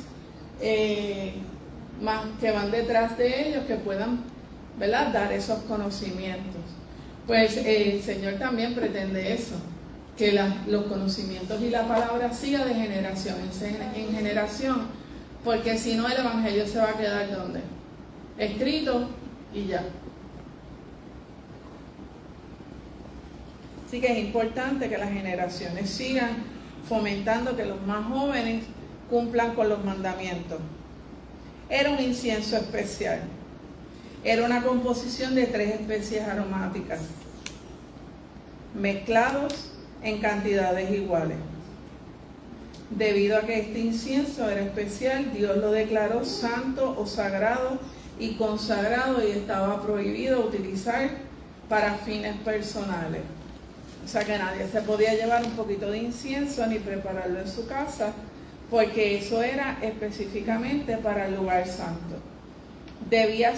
más que van detrás de ellos, que puedan, ¿verdad?, dar esos conocimientos. Pues el Señor también pretende eso, que los conocimientos y la palabra siga de generación en generación, porque si no el Evangelio se va a quedar ¿dónde? Escrito y ya. Así que es importante que las generaciones sigan fomentando que los más jóvenes cumplan con los mandamientos. Era un incienso especial. Era una composición de 3 especies aromáticas, mezclados en cantidades iguales. Debido a que este incienso era especial, Dios lo declaró santo o sagrado y consagrado, y estaba prohibido utilizar para fines personales. O sea que nadie se podía llevar un poquito de incienso ni prepararlo en su casa, porque eso era específicamente para el lugar santo. Debía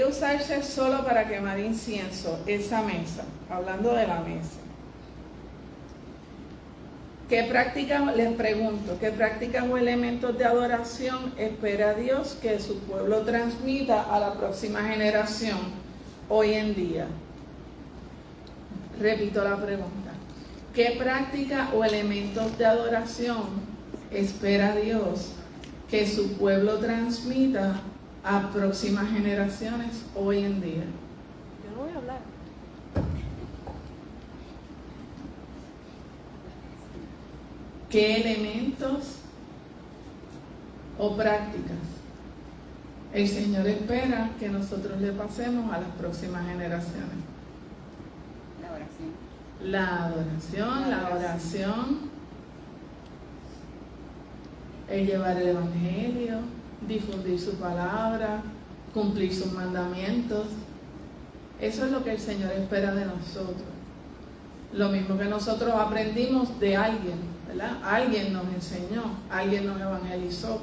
usarse solo para quemar incienso, esa mesa, hablando de la mesa. ¿Qué prácticas, les pregunto, qué prácticas o elementos de adoración espera Dios que su pueblo transmita a la próxima generación hoy en día? Repito la pregunta. ¿Qué práctica o elementos de adoración espera Dios que su pueblo transmita a próximas generaciones hoy en día? Yo no voy a hablar. ¿Qué elementos o prácticas el Señor espera que nosotros le pasemos a las próximas generaciones? La oración, el llevar el Evangelio, difundir su palabra, cumplir sus mandamientos. Eso es lo que el Señor espera de nosotros. Lo mismo que nosotros aprendimos de alguien, ¿verdad? Alguien nos enseñó, alguien nos evangelizó,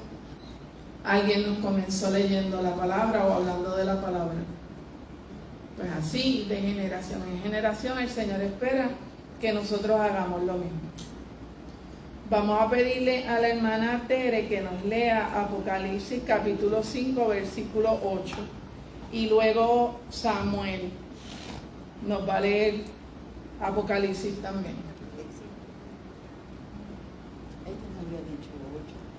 alguien nos comenzó leyendo la palabra o hablando de la palabra. Pues así, de generación en generación, el Señor espera que nosotros hagamos lo mismo. Vamos a pedirle a la hermana Tere que nos lea Apocalipsis capítulo 5, versículo 8. Y luego Samuel nos va a leer Apocalipsis también.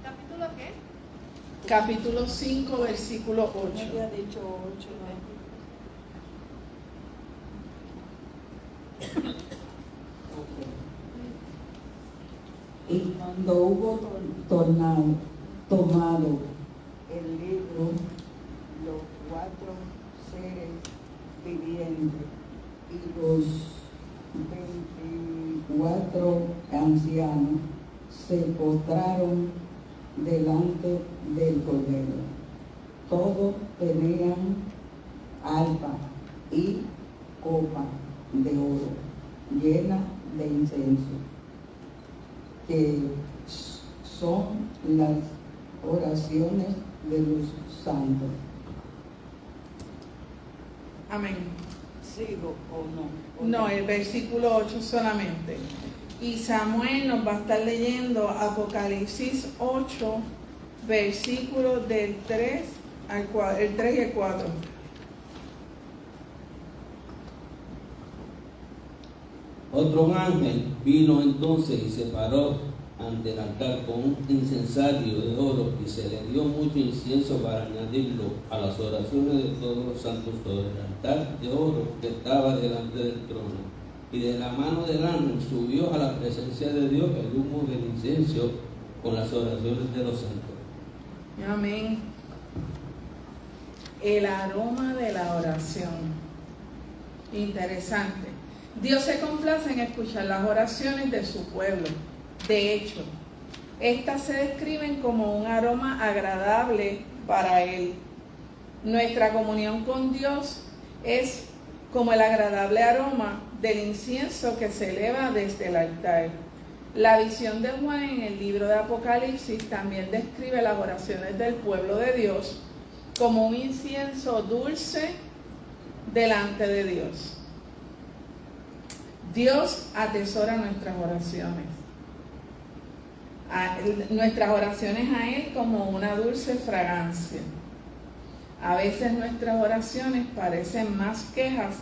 ¿Capítulo qué? Capítulo 5, versículo 8. había dicho 8, Y cuando hubo tomado el libro, los 4 seres vivientes y los 24 ancianos se postraron delante del Cordero. Todos tenían arpa y copa de oro llena de incienso, que son las oraciones de los santos. Amén. ¿Sigo o no? No, el versículo 8 solamente. Y Samuel nos va a estar leyendo Apocalipsis 8, versículos del 3 al 4, el 3 y el 4. Otro ángel vino entonces y se paró ante el altar con un incensario de oro, y se le dio mucho incienso para añadirlo a las oraciones de todos los santos sobre el altar de oro que estaba delante del trono. Y de la mano del ángel subió a la presencia de Dios el humo del incienso con las oraciones de los santos. Amén. El aroma de la oración. Interesante. Dios se complace en escuchar las oraciones de su pueblo. De hecho, estas se describen como un aroma agradable para Él. Nuestra comunión con Dios es como el agradable aroma del incienso que se eleva desde el altar. La visión de Juan en el libro de Apocalipsis también describe las oraciones del pueblo de Dios como un incienso dulce delante de Dios. Dios atesora nuestras oraciones. Nuestras oraciones a Él como una dulce fragancia. A veces nuestras oraciones parecen más quejas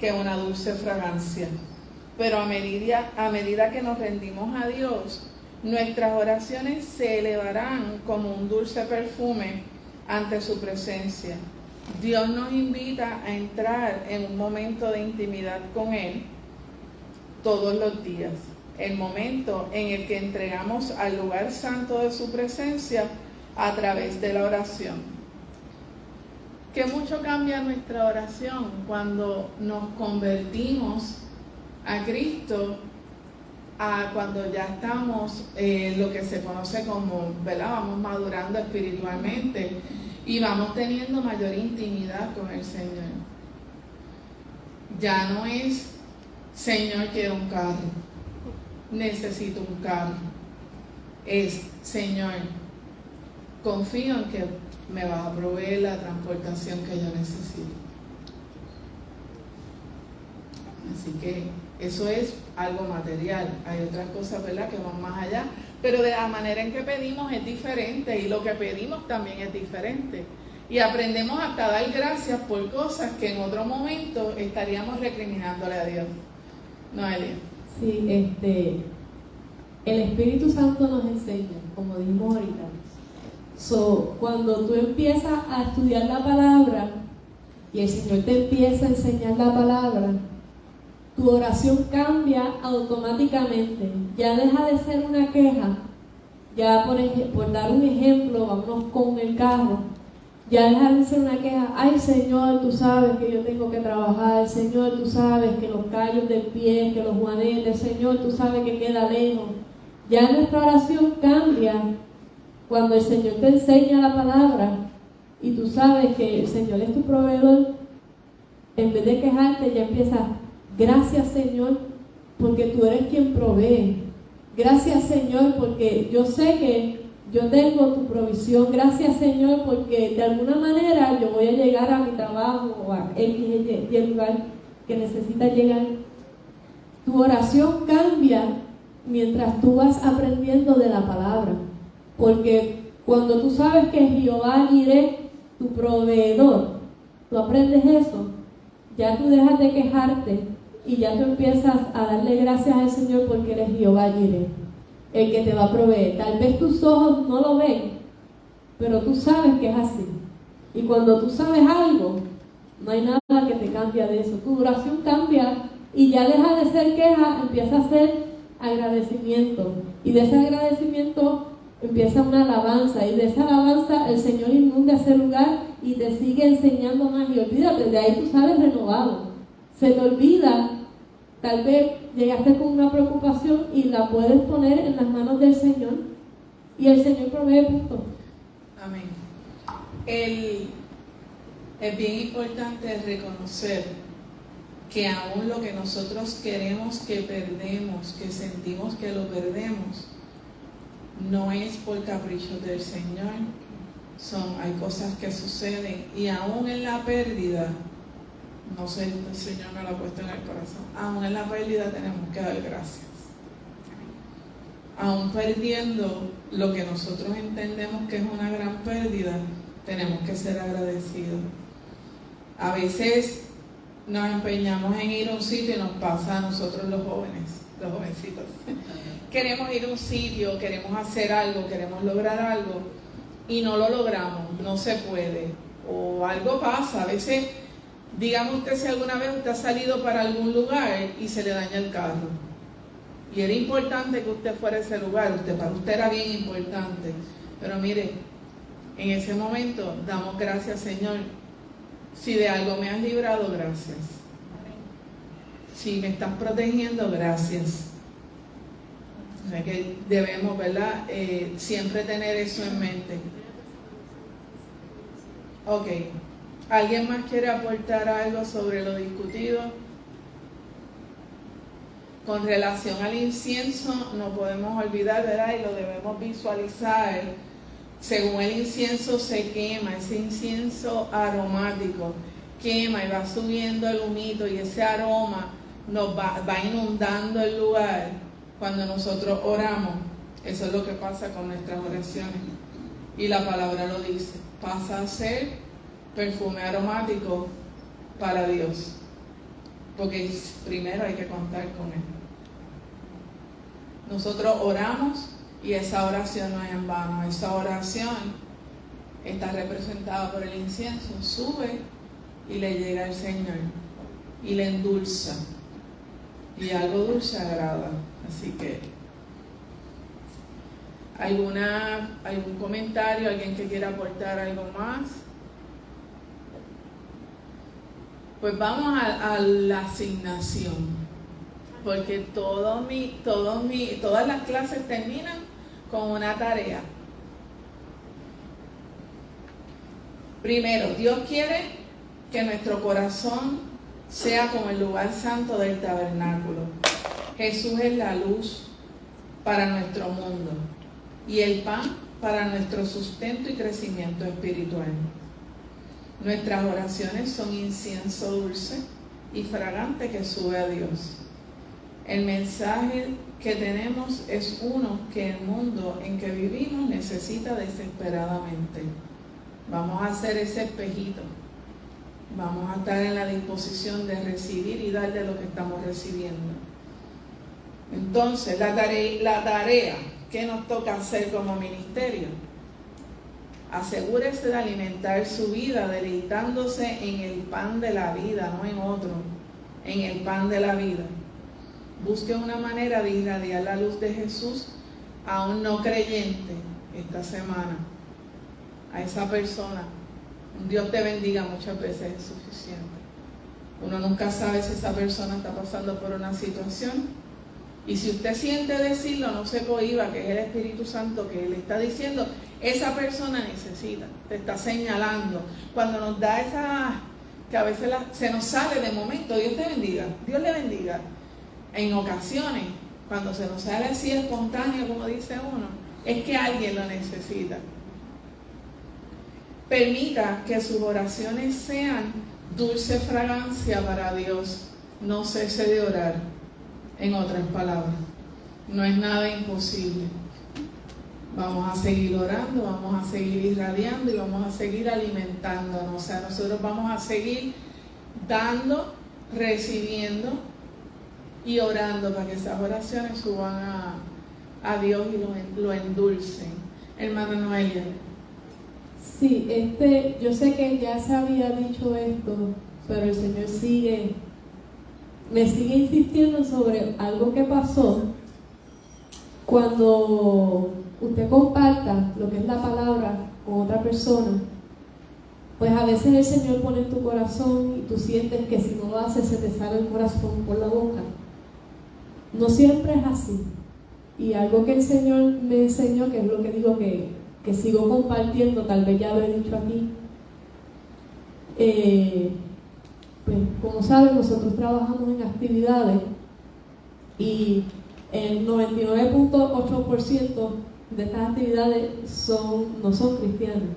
que una dulce fragancia. Pero a medida que nos rendimos a Dios, nuestras oraciones se elevarán como un dulce perfume ante su presencia. Dios nos invita a entrar en un momento de intimidad con Él todos los días. El momento en el que entregamos al lugar santo de su presencia a través de la oración. Que mucho cambia nuestra oración cuando nos convertimos a Cristo, a cuando ya estamos lo que se conoce como, ¿verdad? Vamos madurando espiritualmente y vamos teniendo mayor intimidad con el Señor. Ya no es, Señor, quiero un carro, necesito un carro. Es, Señor, confío en que me vas a proveer la transportación que yo necesito. Así que eso es algo material. Hay otras cosas, ¿verdad?, que van más allá, pero de la manera en que pedimos es diferente y lo que pedimos también es diferente. Y aprendemos hasta a dar gracias por cosas que en otro momento estaríamos recriminándole a Dios. Noelia. Sí, el Espíritu Santo nos enseña, como dijimos ahorita. Cuando tú empiezas a estudiar la palabra y el Señor te empieza a enseñar la palabra, tu oración cambia automáticamente. Ya deja de ser una queja. Ya por dar un ejemplo, vámonos con el carro. Ya deja de ser una queja. Ay, Señor, tú sabes que yo tengo que trabajar. Señor, tú sabes que los callos del pie, que los juanetes, Señor, tú sabes que queda lejos. Ya nuestra oración cambia cuando el Señor te enseña la palabra y tú sabes que el Señor es tu proveedor. En vez de quejarte, ya empiezas: gracias, Señor, porque tú eres quien provee. Gracias, Señor, porque yo sé que yo tengo tu provisión. Gracias, Señor, porque de alguna manera yo voy a llegar a mi trabajo o a X y el lugar que necesita llegar. Tu oración cambia mientras tú vas aprendiendo de la palabra. Porque cuando tú sabes que Jehová Jireh, tu proveedor, tú aprendes eso, ya tú dejas de quejarte y ya tú empiezas a darle gracias al Señor porque eres Jehová Jireh, el que te va a proveer. Tal vez tus ojos no lo ven, pero tú sabes que es así. Y cuando tú sabes algo, no hay nada que te cambie de eso. Tu oración cambia y ya deja de ser queja, empieza a ser agradecimiento. Y de ese agradecimiento empieza una alabanza. Y de esa alabanza el Señor inunda ese lugar y te sigue enseñando más. Y olvídate, de ahí tú sales renovado. Se te olvida. Tal vez llegaste con una preocupación y la puedes poner en las manos del Señor y el Señor provee, punto. Amén. Es bien importante reconocer que aún lo que nosotros queremos que perdemos, que sentimos que lo perdemos, no es por caprichos del Señor. Hay cosas que suceden y aún en la pérdida, no sé, el Señor me lo ha puesto en el corazón, aún en la pérdida tenemos que dar gracias. Aún perdiendo lo que nosotros entendemos que es una gran pérdida, tenemos que ser agradecidos. A veces nos empeñamos en ir a un sitio y nos pasa a nosotros los jóvenes, los jovencitos. Queremos ir a un sitio, queremos hacer algo, queremos lograr algo y no lo logramos, no se puede. O algo pasa, a veces... Dígame usted si alguna vez usted ha salido para algún lugar y se le daña el carro. Y era importante que usted fuera a ese lugar, para usted era bien importante. Pero mire, en ese momento damos gracias, Señor. Si de algo me has librado, gracias. Si me estás protegiendo, gracias. O sea que debemos, ¿verdad? Siempre tener eso en mente. Ok. ¿Alguien más quiere aportar algo sobre lo discutido? Con relación al incienso, no podemos olvidar, ¿verdad? Y lo debemos visualizar. Según el incienso se quema, ese incienso aromático quema y va subiendo el humito, y ese aroma nos va inundando el lugar cuando nosotros oramos. Eso es lo que pasa con nuestras oraciones. Y la palabra lo dice, pasa a ser perfume aromático para Dios. Porque primero hay que contar con Él. Nosotros oramos y esa oración no es en vano. Esa oración está representada por el incienso, sube y le llega al Señor y le endulza. Y algo dulce agrada. Así que, ¿algún comentario? ¿Alguien que quiera aportar algo más? Pues vamos a la asignación, porque todas las clases terminan con una tarea. Primero, Dios quiere que nuestro corazón sea como el lugar santo del tabernáculo. Jesús es la luz para nuestro mundo y el pan para nuestro sustento y crecimiento espiritual. Nuestras oraciones son incienso dulce y fragante que sube a Dios. El mensaje que tenemos es uno que el mundo en que vivimos necesita desesperadamente. Vamos a hacer ese espejito. Vamos a estar en la disposición de recibir y dar de lo que estamos recibiendo. Entonces, la tarea que nos toca hacer como ministerio: asegúrese de alimentar su vida deleitándose en el pan de la vida, no en otro, en el pan de la vida. Busque una manera de irradiar la luz de Jesús a un no creyente esta semana, a esa persona. Un Dios te bendiga muchas veces es suficiente. Uno nunca sabe si esa persona está pasando por una situación. Y si usted siente decirlo, no se cohiba, que es el Espíritu Santo que le está diciendo, esa persona necesita, te está señalando. Cuando nos da esa, que a veces se nos sale de momento, Dios te bendiga, Dios le bendiga. En ocasiones, cuando se nos sale así espontáneo, como dice uno, es que alguien lo necesita. Permita que sus oraciones sean dulce fragancia para Dios. No cese de orar. En otras palabras, no es nada imposible. Vamos a seguir orando, vamos a seguir irradiando y vamos a seguir alimentándonos. O sea, nosotros vamos a seguir dando, recibiendo y orando para que esas oraciones suban a Dios y lo endulcen. Hermana Noelia. Sí, yo sé que ya se había dicho esto, pero el Señor me sigue insistiendo sobre algo que pasó. Cuando usted comparta lo que es la palabra con otra persona, pues a veces el Señor pone en tu corazón y tú sientes que si no lo haces se te sale el corazón por la boca. No siempre es así. Y algo que el Señor me enseñó, que es lo que digo que sigo compartiendo, tal vez ya lo he dicho aquí. Pues, como saben, nosotros trabajamos en actividades y el 99.8% de estas actividades no son cristianas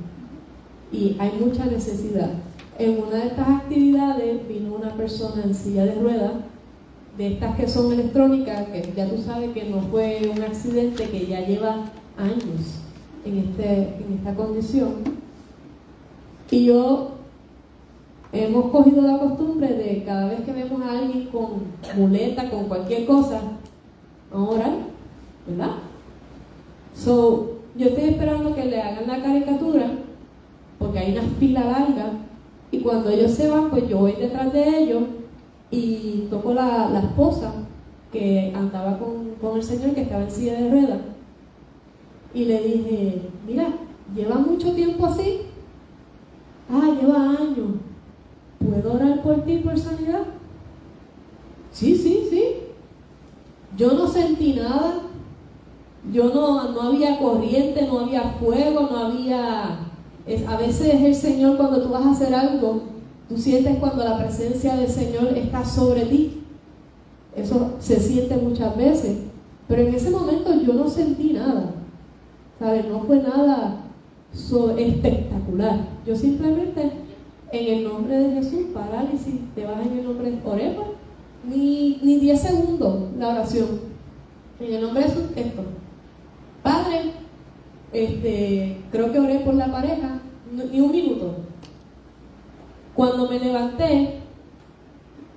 y hay mucha necesidad. En una de estas actividades vino una persona en silla de ruedas, de estas que son electrónicas, que ya tú sabes que no fue un accidente, que ya lleva años en esta condición. Y hemos cogido la costumbre de cada vez que vemos a alguien con muleta, con cualquier cosa, vamos a orar, ¿verdad? Yo estoy esperando que le hagan la caricatura, porque hay una fila larga, y cuando ellos se van, pues yo voy detrás de ellos y toco la esposa que andaba con el señor que estaba en silla de ruedas, y le dije, mira, ¿lleva mucho tiempo así? Lleva años. ¿Puedo orar por ti por sanidad? Sí. Yo no sentí nada. Yo no había corriente, no había fuego, no había... a veces el Señor, cuando tú vas a hacer algo, tú sientes cuando la presencia del Señor está sobre ti. Eso se siente muchas veces. Pero en ese momento yo no sentí nada. ¿Sabes? No fue nada espectacular. Yo simplemente, en el nombre de Jesús, parálisis, te vas en el nombre de Oremos, ni 10 segundos la oración. En el nombre de Jesús, esto. Padre, creo que oré por la pareja, ni un minuto. Cuando me levanté,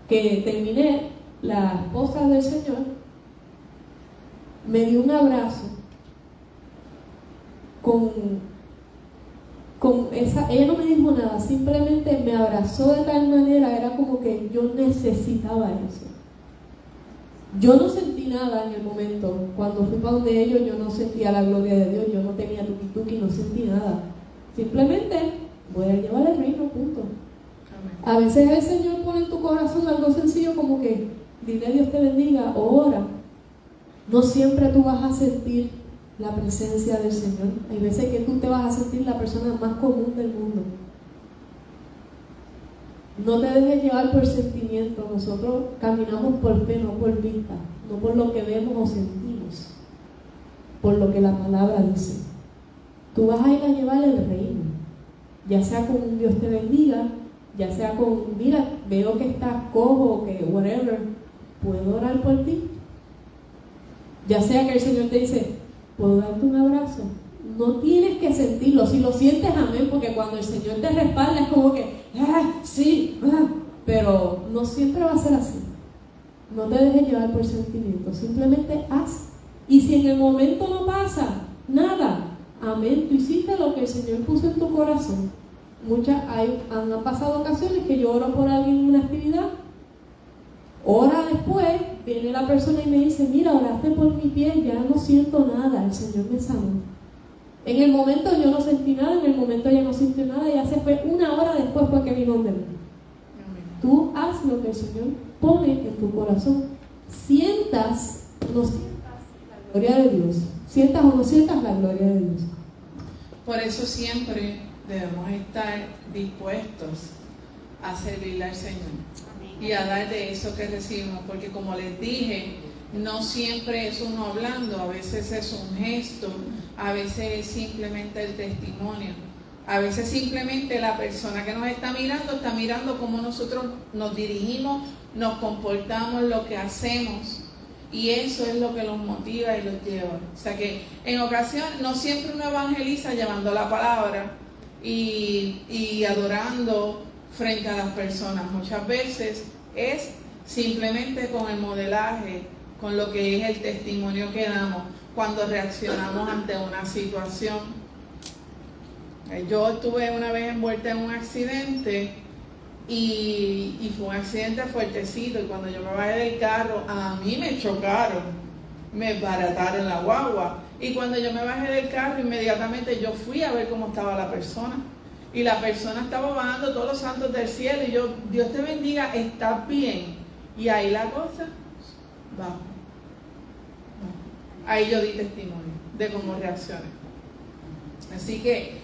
que terminé, la esposa del Señor me dio un abrazo ella no me dijo nada, simplemente me abrazó de tal manera, era como que yo necesitaba eso. Yo no sentí nada en el momento. Cuando fui para donde ellos, yo no sentía la gloria de Dios, yo no tenía tuki-tuki, no sentí nada. Simplemente voy a llevar el reino, punto. A veces el Señor pone en tu corazón algo sencillo como que dile Dios te bendiga o ora. No siempre tú vas a sentir la presencia del Señor. Hay veces que tú te vas a sentir la persona más común del mundo. No te dejes llevar por sentimiento. Nosotros caminamos por fe, no por vista, no por lo que vemos o sentimos, por lo que la palabra dice. Tú vas a ir a llevar el reino, ya sea con un Dios te bendiga, ya sea con, mira, veo que estás cojo, que whatever, puedo orar por ti. Ya sea que el Señor te dice, ¿puedo darte un abrazo? No tienes que sentirlo. Si lo sientes, amén, porque cuando el Señor te respalda es como que, sí, pero no siempre va a ser así. No te dejes llevar por sentimientos, simplemente haz. Y si en el momento no pasa nada, amén, tú hiciste lo que el Señor puso en tu corazón. Han pasado ocasiones que yo oro por alguien en una actividad, hora después viene la persona y me dice, mira, oraste por mi pie, ya no siento nada, el Señor me sanó. En el momento yo no sentí nada, en el momento ella no sintió nada, ya se fue, una hora después fue que vino de mí. Tú haz lo que el Señor pone en tu corazón. Sientas o no sientas la gloria de Dios. Sientas o no sientas la gloria de Dios. Por eso siempre debemos estar dispuestos a servirle al Señor y a dar de eso que recibimos, porque como les dije, no siempre es uno hablando, a veces es un gesto, a veces es simplemente el testimonio, a veces simplemente la persona que nos está mirando cómo nosotros nos dirigimos, nos comportamos, lo que hacemos, y eso es lo que los motiva y los lleva. O sea que en ocasiones no siempre uno evangeliza llevando la palabra y adorando frente a las personas. Muchas veces es simplemente con el modelaje, con lo que es el testimonio que damos cuando reaccionamos ante una situación. Yo estuve una vez envuelta en un accidente y fue un accidente fuertecito, y cuando yo me bajé del carro, a mí me chocaron, me barataron la guagua, y cuando yo me bajé del carro, inmediatamente yo fui a ver cómo estaba la persona. Y la persona estaba bajando todos los santos del cielo. Y yo, Dios te bendiga, estás bien. Y ahí la cosa, vamos. Ahí yo di testimonio de cómo reaccioné. Así que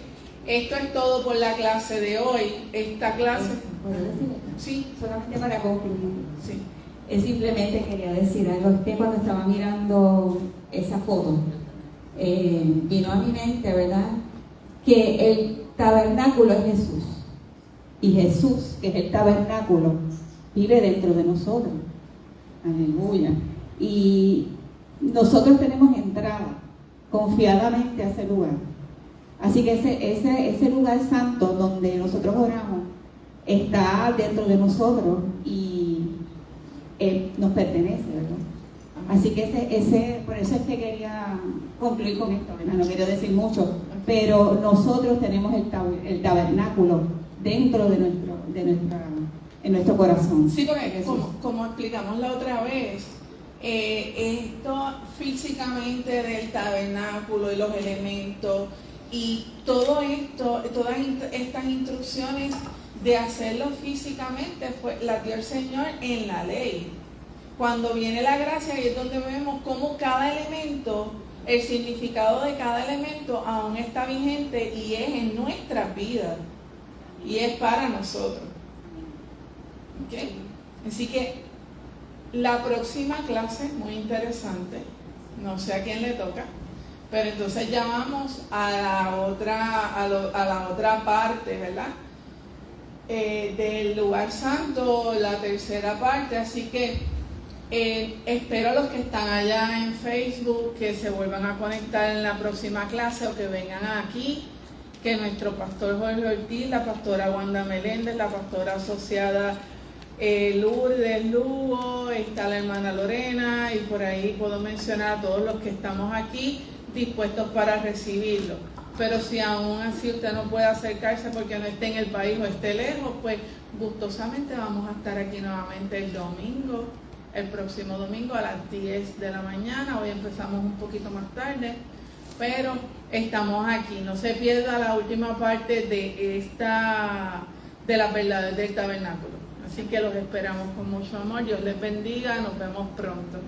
esto es todo por la clase de hoy. Esta clase... ¿Puedo decir? Sí. Solamente para concluir. Sí. Simplemente quería decir algo. Usted cuando estaba mirando esa foto, vino a mi mente, ¿verdad? Que el tabernáculo es Jesús, y Jesús, que es el tabernáculo, vive dentro de nosotros. Aleluya. Y nosotros tenemos entrada confiadamente a ese lugar. Así que ese lugar santo donde nosotros oramos está dentro de nosotros y nos pertenece, ¿verdad? Así que por eso es que quería concluir con esto, ¿verdad? No quiero decir mucho, pero nosotros tenemos el tabernáculo dentro en nuestro corazón. Sí, porque como explicamos la otra vez, esto físicamente del tabernáculo y los elementos y todo esto, todas estas instrucciones de hacerlo físicamente las dio el Señor en la ley. cuando viene la gracia, ahí es donde vemos cómo cada elemento, el significado de cada elemento aún está vigente y es en nuestras vidas y es para nosotros. ¿Okay? Así que la próxima clase es muy interesante, no sé a quién le toca, pero entonces ya vamos a la otra parte, ¿verdad? Del lugar santo, la tercera parte, así que espero a los que están allá en Facebook que se vuelvan a conectar en la próxima clase o que vengan aquí, que nuestro pastor Jorge Ortiz, la pastora Wanda Meléndez, la pastora asociada Lourdes Lugo, está la hermana Lorena y por ahí puedo mencionar a todos los que estamos aquí dispuestos para recibirlo. Pero si aún así usted no puede acercarse porque no esté en el país o esté lejos, pues gustosamente vamos a estar aquí nuevamente el próximo domingo a las 10 de la mañana. Hoy empezamos un poquito más tarde, pero estamos aquí. No se pierda la última parte de las verdades del tabernáculo. Así que los esperamos con mucho amor. Dios les bendiga. Nos vemos pronto.